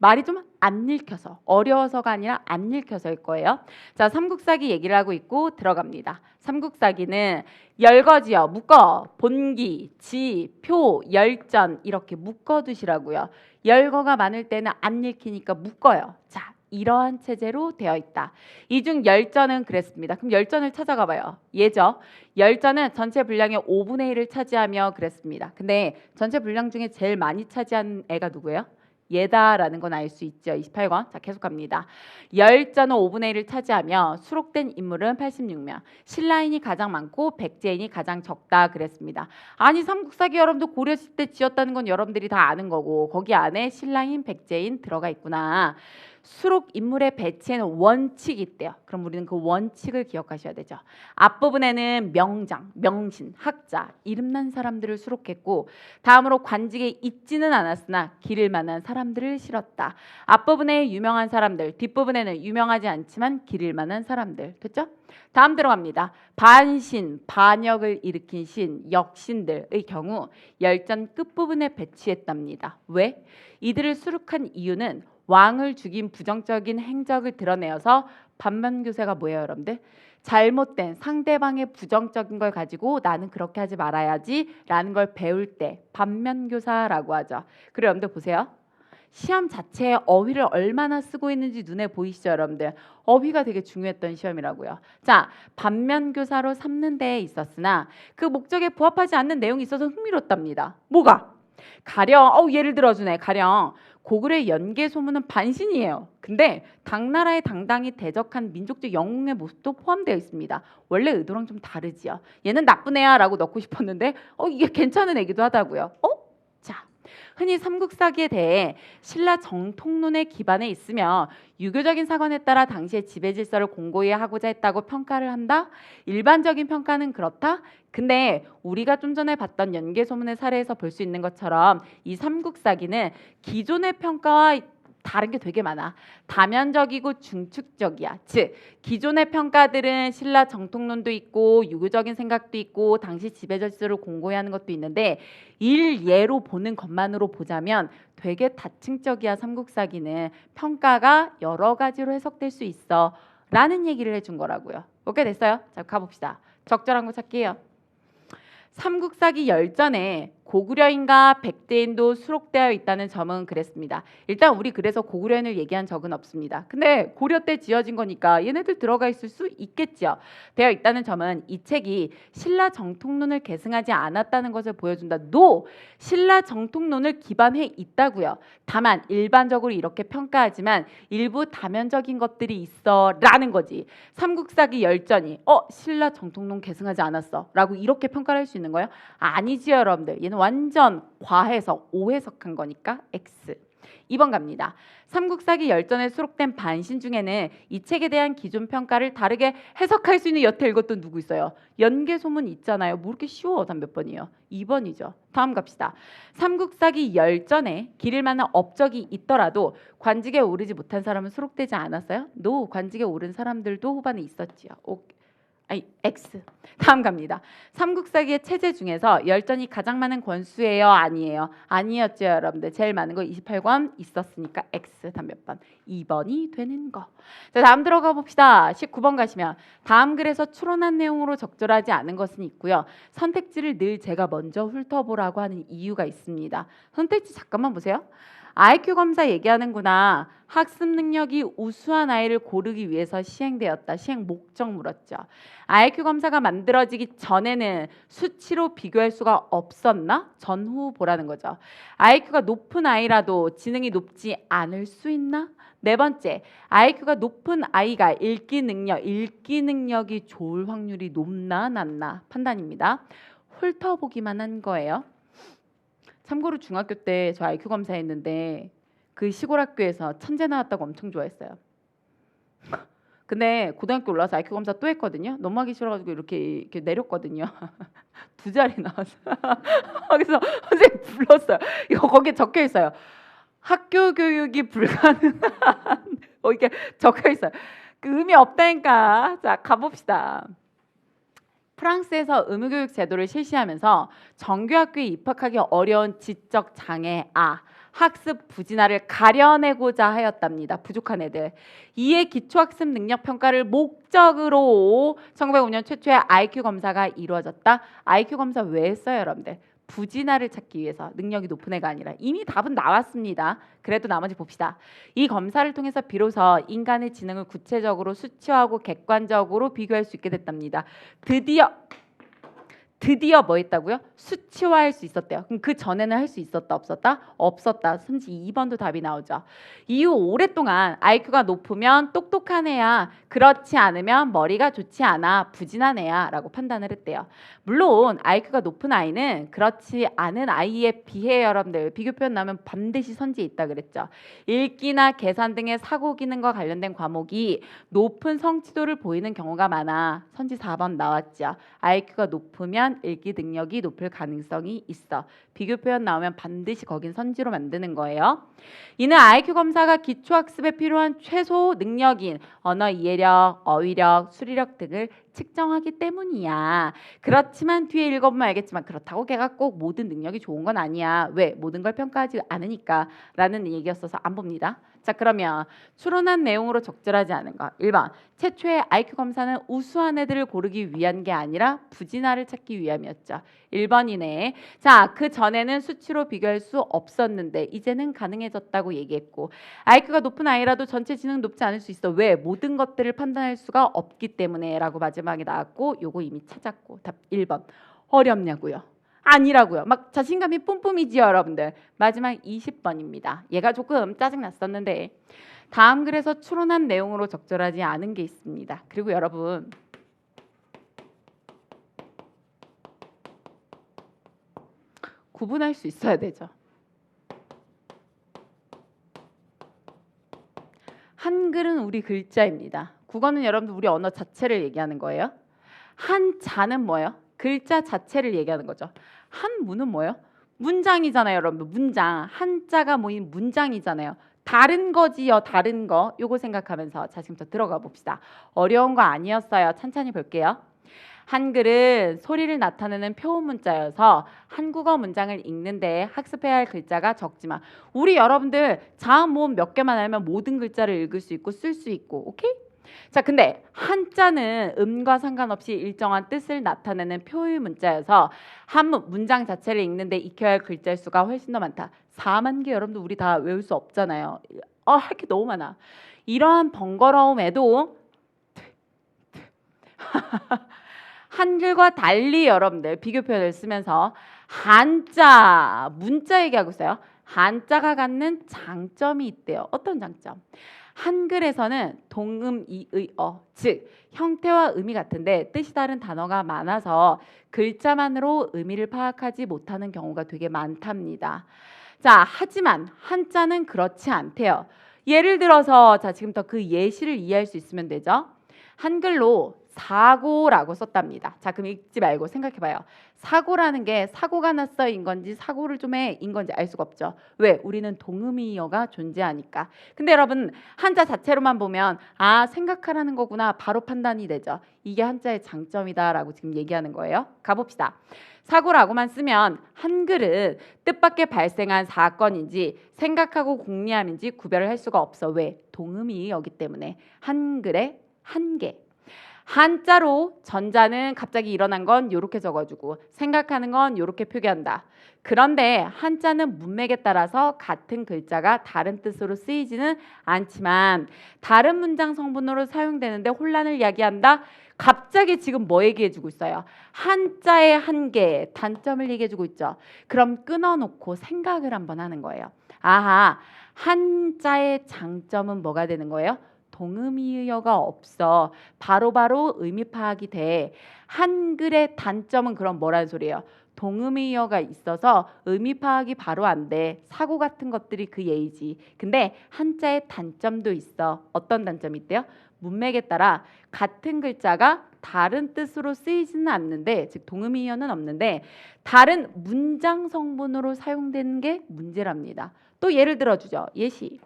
말이 좀 안 읽혀서, 어려워서가 아니라 안 읽혀서일 거예요. 자, 삼국사기 얘기를 하고 있고 들어갑니다. 삼국사기는 열거지요. 묶어. 본기, 지, 표, 열전 이렇게 묶어두시라고요. 열거가 많을 때는 안 읽히니까 묶어요. 자, 이러한 체제로 되어 있다. 이 중 열전은 그랬습니다. 그럼 열전을 찾아가 봐요. 예죠. 열전은 전체 분량의 5분의 1을 차지하며 그랬습니다. 근데 전체 분량 중에 제일 많이 차지한 애가 누구예요? 얘다라는 건 알 수 있죠. 28권. 자, 계속 갑니다. 열전은 5분의 1을 차지하며 수록된 인물은 86명. 신라인이 가장 많고 백제인이 가장 적다 그랬습니다. 아니, 삼국사기 여러분도 고려시대 때 지었다는 건 여러분들이 다 아는 거고 거기 안에 신라인, 백제인 들어가 있구나. 수록 인물의 배치에는 원칙이 있대요. 그럼 우리는 그 원칙을 기억하셔야 되죠. 앞부분에는 명장, 명신, 학자, 이름난 사람들을 수록했고 다음으로 관직에 있지는 않았으나 기를 만한 사람들을 실었다. 앞부분에 유명한 사람들, 뒷부분에는 유명하지 않지만 기를 만한 사람들. 됐죠? 다음 들어갑니다. 반신, 반역을 일으킨 신, 역신들의 경우 열전 끝부분에 배치했답니다. 왜? 이들을 수록한 이유는 왕을 죽인 부정적인 행적을 드러내어서 반면교사가 뭐예요, 여러분들? 잘못된 상대방의 부정적인 걸 가지고 나는 그렇게 하지 말아야지 라는 걸 배울 때 반면교사라고 하죠. 그리고 여러분들 보세요. 시험 자체에 어휘를 얼마나 쓰고 있는지 눈에 보이시죠, 여러분들? 어휘가 되게 중요했던 시험이라고요. 자, 반면교사로 삼는 데에 있었으나 그 목적에 부합하지 않는 내용이 있어서 흥미롭답니다. 뭐가? 가령 예를 들어주네. 가령 고구려의 연개 소문은 반신이에요. 근데 당나라에 당당히 대적한 민족적 영웅의 모습도 포함되어 있습니다. 원래 의도랑 좀 다르지요. 얘는 나쁜 애야 라고 넣고 싶었는데 이게 괜찮은 애기도 하다고요. 자, 흔히 삼국사기에 대해 신라 정통론의 기반에 있으며 유교적인 사관에 따라 당시의 지배 질서를 공고히 하고자 했다고 평가를 한다. 일반적인 평가는 그렇다. 근데 우리가 좀 전에 봤던 연개소문의 사례에서 볼 수 있는 것처럼 이 삼국사기는 기존의 평가와 다른 게 되게 많아. 다면적이고 중축적이야. 즉 기존의 평가들은 신라 정통론도 있고 유교적인 생각도 있고 당시 지배 질서를 공고히 하는 것도 있는데 일예로 보는 것만으로 보자면 되게 다층적이야. 삼국사기는 평가가 여러 가지로 해석될 수 있어 라는 얘기를 해준 거라고요. 오케이, 됐어요? 자, 가봅시다. 적절한 거 찾기예요. 삼국사기 열전에 고구려인과 백제인도 수록되어 있다는 점은 그랬습니다. 일단 우리 그래서 고구려인을 얘기한 적은 없습니다. 근데 고려 때 지어진 거니까 얘네들 들어가 있을 수 있겠죠. 되어 있다는 점은 이 책이 신라 정통론을 계승하지 않았다는 것을 보여준다. 노! 신라 정통론을 기반해 있다고요. 다만 일반적으로 이렇게 평가하지만 일부 다면적인 것들이 있어 라는 거지. 삼국사기 열전이 신라 정통론 계승하지 않았어 라고 이렇게 평가를 할 수 있는 거예요? 아니지요, 여러분들. 얘는 완전 과해석, 오해석한 거니까 X. 2번 갑니다. 삼국사기 열전에 수록된 반신 중에는 이 책에 대한 기존 평가를 다르게 해석할 수 있는 여태 읽었던 누구 있어요? 연개소문 있잖아요. 뭐 이렇게 쉬워? 단 몇 번이에요? 2번이죠. 다음 갑시다. 삼국사기 열전에 기를 만한 업적이 있더라도 관직에 오르지 못한 사람은 수록되지 않았어요? 노, 관직에 오른 사람들도 후반에 있었지요. X. 다음 갑니다. 삼국사기의 체제 중에서 열전이 가장 많은 권수예요? 아니에요? 아니었죠, 여러분들. 제일 많은 거 28권 있었으니까 X. 다음 몇 번? 2번이 되는 거. 자, 다음 들어가 봅시다. 19번 가시면 다음 글에서 추론한 내용으로 적절하지 않은 것은 있고요. 선택지를 늘 제가 먼저 훑어보라고 하는 이유가 있습니다. 선택지 잠깐만 보세요. IQ 검사 얘기하는구나. 학습 능력이 우수한 아이를 고르기 위해서 시행되었다. 시행 목적 물었죠. IQ 검사가 만들어지기 전에는 수치로 비교할 수가 없었나? 전후 보라는 거죠. IQ가 높은 아이라도 지능이 높지 않을 수 있나? 네 번째, IQ가 높은 아이가 읽기 능력이 좋을 확률이 높나 낮나? 판단입니다. 훑어보기만 한 거예요. 참고로 중학교 때 저 IQ 검사했는데 그 시골 학교에서 천재 나왔다고 엄청 좋아했어요. 근데 고등학교 올라와서 IQ 검사 또 했거든요. 너무 하기 싫어가지고 이렇게 내렸거든요. 2자리 나왔어요. 그래서 선생님 불렀어요. 이거 거기에 적혀 있어요. 학교 교육이 불가능한 이렇게 적혀 있어요. 그 의미 없다니까. 자, 가봅시다. 프랑스에서 의무교육 제도를 실시하면서 정규학교에 입학하기 어려운 지적 장애 학습 부진화를 가려내고자 하였답니다. 부족한 애들. 이에 기초학습 능력 평가를 목적으로 1905년 최초의 IQ 검사가 이루어졌다. IQ 검사 왜 했어요, 여러분들? 부진화를 찾기 위해서. 능력이 높은 애가 아니라. 이미 답은 나왔습니다. 그래도 나머지 봅시다. 이 검사를 통해서 비로소 인간의 지능을 구체적으로 수치화하고 객관적으로 비교할 수 있게 됐답니다. 드디어 뭐 했다고요? 수치화할 수 있었대요. 그럼 그 전에는 할 수 있었다 없었다? 없었다. 32번도 답이 나오죠. 이후 오랫동안 IQ가 높으면 똑똑한 애야. 그렇지 않으면 머리가 좋지 않아. 부진한 애야 라고 판단을 했대요. 물론 IQ가 높은 아이는 그렇지 않은 아이에 비해 여러분들 비교 표현 나오면 반드시 선지에 있다 그랬죠. 읽기나 계산 등의 사고 기능과 관련된 과목이 높은 성취도를 보이는 경우가 많아. 선지 4번 나왔죠. IQ가 높으면 읽기 능력이 높을 가능성이 있어. 비교 표현 나오면 반드시 거긴 선지로 만드는 거예요. 이는 IQ 검사가 기초학습에 필요한 최소 능력인 언어 이해력, 어휘력, 수리력 등을 측정하기 때문이야. 그렇지만 뒤에 읽어보면 알겠지만 그렇다고 걔가 꼭 모든 능력이 좋은 건 아니야. 왜? 모든 걸 평가하지 않으니까 라는 얘기였어서 안 봅니다. 자, 그러면 추론한 내용으로 적절하지 않은 거. 1번. 최초의 IQ 검사는 우수한 애들을 고르기 위한 게 아니라 부진화를 찾기 위함이었죠. 1번이네. 자, 그 전에는 수치로 비교할 수 없었는데 이제는 가능해졌다고 얘기했고 IQ가 높은 아이라도 전체 지능 높지 않을 수 있어. 왜? 모든 것들을 판단할 수가 없기 때문에 라고 마지막에 나왔고 요거 이미 찾았고 답 1번. 어렵냐고요? 아니라고요. 막 자신감이 뿜뿜이지요, 여러분들. 마지막 20번입니다. 얘가 조금 짜증났었는데 다음 글에서 추론한 내용으로 적절하지 않은 게 있습니다. 그리고 여러분 구분할 수 있어야 되죠. 한글은 우리 글자입니다. 국어는 여러분들 우리 언어 자체를 얘기하는 거예요. 한자는 뭐예요? 글자 자체를 얘기하는 거죠. 한문은 뭐예요? 문장이잖아요, 여러분. 문장. 한자가 모인 문장이잖아요. 다른 거지요, 다른 거. 요거 생각하면서 자, 지금부터 들어가 봅시다. 어려운 거 아니었어요. 천천히 볼게요. 한글은 소리를 나타내는 표현 문자여서 한국어 문장을 읽는데 학습해야 할 글자가 적지만 우리 여러분들 자음 모음 몇 개만 알면 모든 글자를 읽을 수 있고 쓸 수 있고, 오케이? 자, 근데 한자는 음과 상관없이 일정한 뜻을 나타내는 표현 문자여서 한 문장 자체를 읽는데 익혀야 할 글자 수가 훨씬 더 많다. 4만 개 여러분들 우리 다 외울 수 없잖아요. 할 게 너무 많아. 이러한 번거로움에도 한글과 달리 여러분들 비교 표현을 쓰면서 한자, 문자 얘기하고 있어요. 한자가 갖는 장점이 있대요. 어떤 장점? 한글에서는 동음, 이의, 즉 형태와 의미 같은데 뜻이 다른 단어가 많아서 글자만으로 의미를 파악하지 못하는 경우가 되게 많답니다. 자, 하지만 한자는 그렇지 않대요. 예를 들어서 자, 지금부터 그 예시를 이해할 수 있으면 되죠. 한글로 사고라고 썼답니다. 자, 그럼 읽지 말고 생각해봐요. 사고라는 게 사고가 났어인 건지 사고를 좀 해인 건지 알 수가 없죠. 왜? 우리는 동음이어가 존재하니까. 근데 여러분 한자 자체로만 보면 아, 생각하라는 거구나 바로 판단이 되죠. 이게 한자의 장점이다라고 지금 얘기하는 거예요. 가봅시다. 사고라고만 쓰면 한글은 뜻밖의 발생한 사건인지 생각하고 궁리함인지 구별을 할 수가 없어. 왜? 동음이어기 때문에. 한글의 한계. 한자로 전자는 갑자기 일어난 건 이렇게 적어주고 생각하는 건 이렇게 표기한다. 그런데 한자는 문맥에 따라서 같은 글자가 다른 뜻으로 쓰이지는 않지만 다른 문장 성분으로 사용되는데 혼란을 야기한다. 갑자기 지금 뭐 얘기해주고 있어요? 한자의 한계, 단점을 얘기해주고 있죠. 그럼 끊어놓고 생각을 한번 하는 거예요. 아하, 한자의 장점은 뭐가 되는 거예요? 동음이어가 없어. 바로바로 의미 파악이 돼. 한글의 단점은 그럼 뭐라는 소리예요? 동음이어가 있어서 의미 파악이 바로 안 돼. 사고 같은 것들이 그 예이지. 근데 한자의 단점도 있어. 어떤 단점이 있대요? 문맥에 따라 같은 글자가 다른 뜻으로 쓰이지는 않는데, 즉 동음이어는 없는데 다른 문장 성분으로 사용되는 게 문제랍니다. 또 예를 들어주죠. 예시.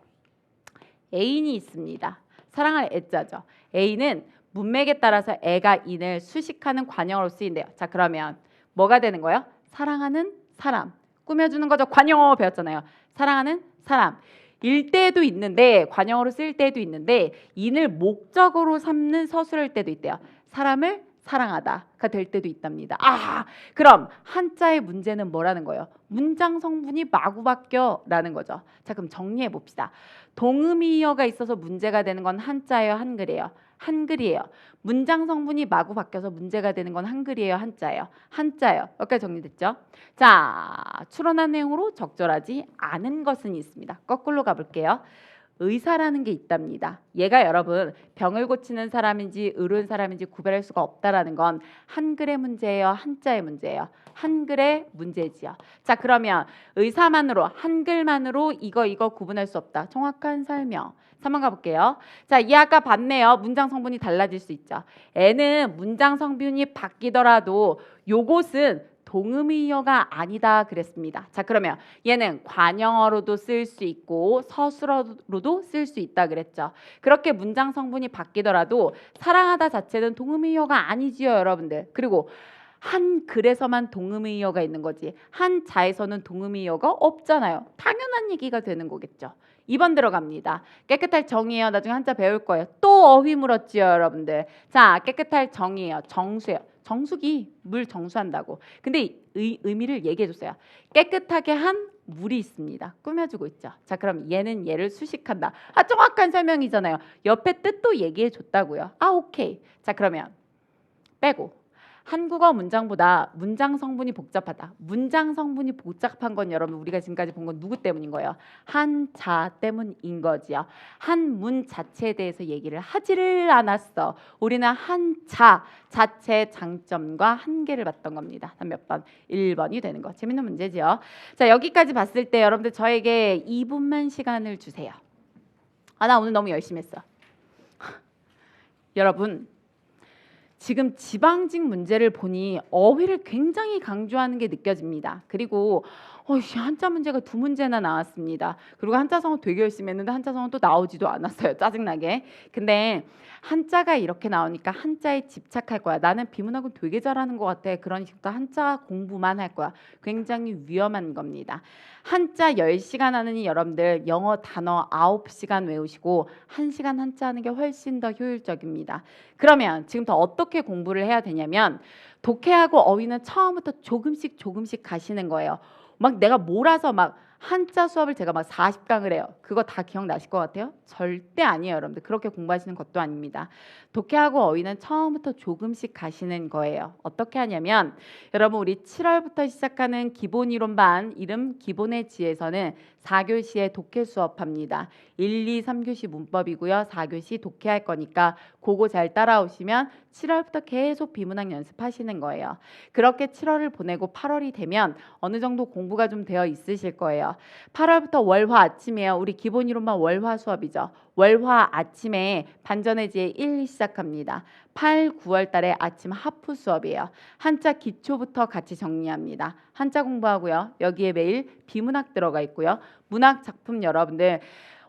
애인이 있습니다. 사랑하는 애자죠. A는 문맥에 따라서 애가 인을 수식하는 관형으로 쓰인대요. 자, 그러면 뭐가 되는 거예요? 사랑하는 사람, 꾸며주는 거죠. 관용어 배웠잖아요. 사랑하는 사람. 일대도 있는데 관용어로 쓸 때도 있는데 인을 목적으로 삼는 서술할 때도 있대요. 사람을 사랑하다가 될 때도 있답니다. 그럼 한자의 문제는 뭐라는 거예요? 문장 성분이 마구 바뀌어라는 거죠. 자, 그럼 정리해 봅시다. 동음이어가 있어서 문제가 되는 건 한자예요, 한글이에요? 한글이에요. 문장 성분이 마구 바뀌어서 문제가 되는 건 한글이에요, 한자예요? 한자예요. 여기까지 정리됐죠? 자, 추론한 내용으로 적절하지 않은 것은 있습니다. 거꾸로 가볼게요. 의사라는 게 있답니다. 얘가 여러분 병을 고치는 사람인지 의로운 사람인지 구별할 수가 없다라는 건 한글의 문제예요, 한자의 문제예요? 한글의 문제지요. 자, 그러면 의사만으로 한글만으로 이거 구분할 수 없다. 정확한 설명. 3번 가볼게요. 자, 이 아까 봤네요. 문장 성분이 달라질 수 있죠. 애는 문장 성분이 바뀌더라도 요것은 동음이어가 아니다 그랬습니다. 자, 그러면 얘는 관용어로도 쓸 수 있고 서술어로도 쓸 수 있다 그랬죠. 그렇게 문장 성분이 바뀌더라도 사랑하다 자체는 동음이어가 아니지요, 여러분들. 그리고 한 글에서만 동음이어가 있는 거지 한 자에서는 동음이어가 없잖아요. 당연한 얘기가 되는 거겠죠. 2번 들어갑니다. 깨끗할 정이에요. 나중에 한자 배울 거예요. 또 어휘 물었지요, 여러분들. 자, 깨끗할 정이에요. 정수예요. 정수기, 물 정수한다고. 근데 의미를 얘기해 줬어요. 깨끗하게 한 물이 있습니다. 꾸며주고 있죠. 자, 그럼 얘는 얘를 수식한다. 정확한 설명이잖아요. 옆에 뜻도 얘기해 줬다고요. 오케이. 자, 그러면 빼고. 한국어 문장보다 문장 성분이 복잡하다. 문장 성분이 복잡한 건 여러분 우리가 지금까지 본 건 누구 때문인 거예요? 한자 때문인 거지요. 한 문 자체에 대해서 얘기를 하지를 않았어. 우리는 한자 자체의 장점과 한계를 봤던 겁니다. 몇 번? 1번이 되는 거. 재밌는 문제지요. 자, 여기까지 봤을 때 여러분들 저에게 2분만 시간을 주세요. 나 오늘 너무 열심히 했어. 여러분 지금 지방직 문제를 보니 어휘를 굉장히 강조하는 게 느껴집니다. 그리고 한자 문제가 2문제나 나왔습니다. 그리고 한자성어 되게 열심히 했는데 한자성어 또 나오지도 않았어요. 짜증나게. 근데 한자가 이렇게 나오니까 한자에 집착할 거야. 나는 비문학은 되게 잘하는 것 같아. 그러니까 한자 공부만 할 거야. 굉장히 위험한 겁니다. 한자 10시간 하느니 여러분들 영어 단어 9시간 외우시고 1시간 한자 하는 게 훨씬 더 효율적입니다. 그러면 지금부터 어떻게 공부를 해야 되냐면 독해하고 어휘는 처음부터 조금씩 가시는 거예요. 막 내가 몰아서 막 한자 수업을 제가 막 40강을 해요. 그거 다 기억나실 것 같아요? 절대 아니에요, 여러분들. 그렇게 공부하시는 것도 아닙니다. 독해하고 어휘는 처음부터 조금씩 가시는 거예요. 어떻게 하냐면 여러분 우리 7월부터 시작하는 기본 이론반 이름 기본의 지에서는 4교시에 독해 수업합니다. 1, 2, 3교시 문법이고요. 4교시 독해할 거니까 그거 잘 따라오시면 7월부터 계속 비문학 연습하시는 거예요. 그렇게 7월을 보내고 8월이 되면 어느 정도 공부가 좀 되어 있으실 거예요. 8월부터 월화 아침이에요. 우리 기본 이론만 월화 수업이죠. 월화 아침에 반전의 지혜 1 시작합니다. 8, 9월 달에 아침 하프 수업이에요. 한자 기초부터 같이 정리합니다. 한자 공부하고요. 여기에 매일 비문학 들어가 있고요. 문학 작품 여러분들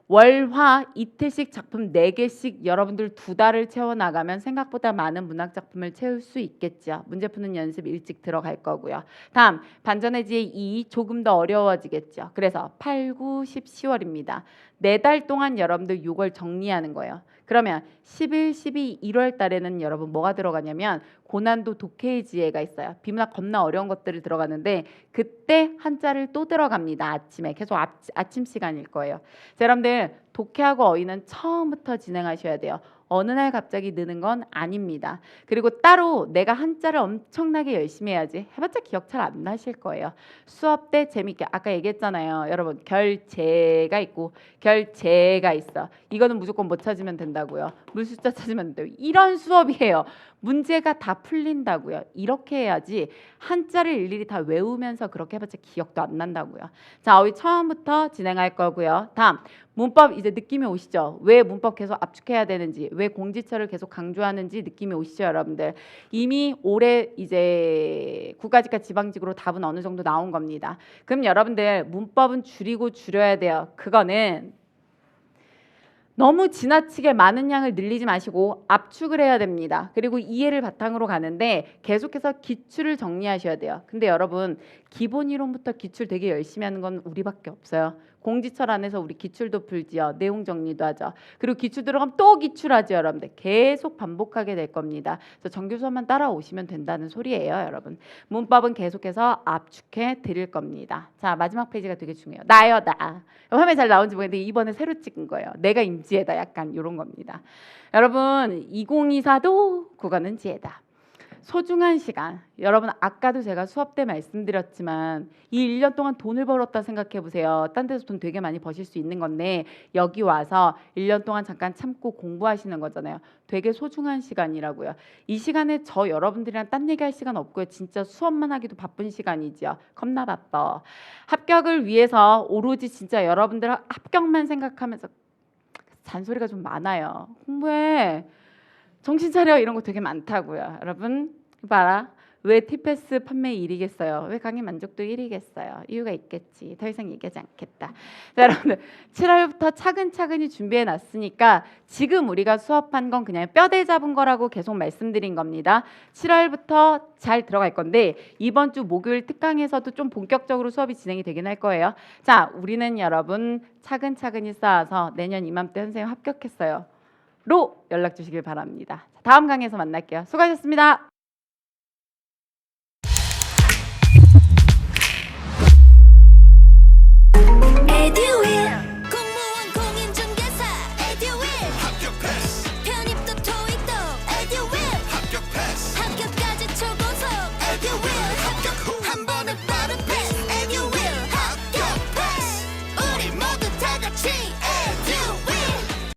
월화 이틀씩 작품 4개씩 여러분들 2달을 채워나가면 생각보다 많은 문학 작품을 채울 수 있겠죠. 문제 푸는 연습 일찍 들어갈 거고요. 다음 반전의 지혜 2 조금 더 어려워지겠죠. 그래서 8, 9, 10, 10월입니다. 4달 동안 여러분들 6월 정리하는 거예요. 그러면 11, 12, 1월 달에는 여러분 뭐가 들어가냐면 고난도 독해의 지혜가 있어요. 비문학 겁나 어려운 것들이 들어가는데 그때 한자를 또 들어갑니다. 아침에 계속 아침 시간일 거예요. 자, 여러분들 독해하고 어휘는 처음부터 진행하셔야 돼요. 어느 날 갑자기 느는 건 아닙니다. 그리고 따로 내가 한자를 엄청나게 열심히 해야지 해봤자 기억 잘 안 나실 거예요. 수업 때 재밌게 아까 얘기했잖아요. 여러분 결제가 있고 결제가 있어. 이거는 무조건 못 찾으면 된다고요. 물숫자 찾으면 된다고요. 이런 수업이에요. 문제가 다 풀린다고요. 이렇게 해야지 한자를 일일이 다 외우면서 그렇게 해봤자 기억도 안 난다고요. 자, 어휘 처음부터 진행할 거고요. 다음 문법 이제 느낌이 오시죠? 왜 문법 계속 압축해야 되는지, 왜 공지처를 계속 강조하는지 느낌이 오시죠, 여러분들? 이미 올해 이제 국가직과 지방직으로 답은 어느 정도 나온 겁니다. 그럼 여러분들 문법은 줄이고 줄여야 돼요. 그거는 너무 지나치게 많은 양을 늘리지 마시고 압축을 해야 됩니다. 그리고 이해를 바탕으로 가는데 계속해서 기출을 정리하셔야 돼요. 근데 여러분 기본 이론부터 기출 되게 열심히 하는 건 우리밖에 없어요. 공지철 안에서 우리 기출도 풀지요. 내용 정리도 하죠. 그리고 기출 들어가면 또 기출하죠. 여러분들 계속 반복하게 될 겁니다. 그래서 정규 수업만 따라오시면 된다는 소리예요. 여러분 문법은 계속해서 압축해 드릴 겁니다. 자 마지막 페이지가 되게 중요해요. 나요 나. 화면에 잘 나온지 모르겠는데 이번에 새로 찍은 거예요. 내가 임지혜다 약간 이런 겁니다. 여러분 2024도 국어는 지혜다. 소중한 시간. 여러분 아까도 제가 수업 때 말씀드렸지만 이 1년 동안 돈을 벌었다 생각해 보세요. 딴 데서 돈 되게 많이 버실 수 있는 건데 여기 와서 1년 동안 잠깐 참고 공부하시는 거잖아요. 되게 소중한 시간이라고요. 이 시간에 저 여러분들이랑 딴 얘기할 시간 없고요. 진짜 수업만 하기도 바쁜 시간이죠. 겁나 바빠. 합격을 위해서 오로지 진짜 여러분들 합격만 생각하면서 잔소리가 좀 많아요. 공부해. 정신 차려 이런 거 되게 많다고요. 여러분 봐라. 왜 티패스 판매 1위겠어요? 왜 강의 만족도 1위겠어요? 이유가 있겠지. 더 이상 얘기하지 않겠다. 자, 여러분들 7월부터 차근차근히 준비해 놨으니까 지금 우리가 수업한 건 그냥 뼈대 잡은 거라고 계속 말씀드린 겁니다. 7월부터 잘 들어갈 건데 이번 주 목요일 특강에서도 좀 본격적으로 수업이 진행이 되긴 할 거예요. 자, 우리는 여러분 차근차근히 쌓아서 내년 이맘때 선생님 합격했어요. 로 연락 주시길 바랍니다. 다음 강의에서 만날게요. 수고하셨습니다. Edu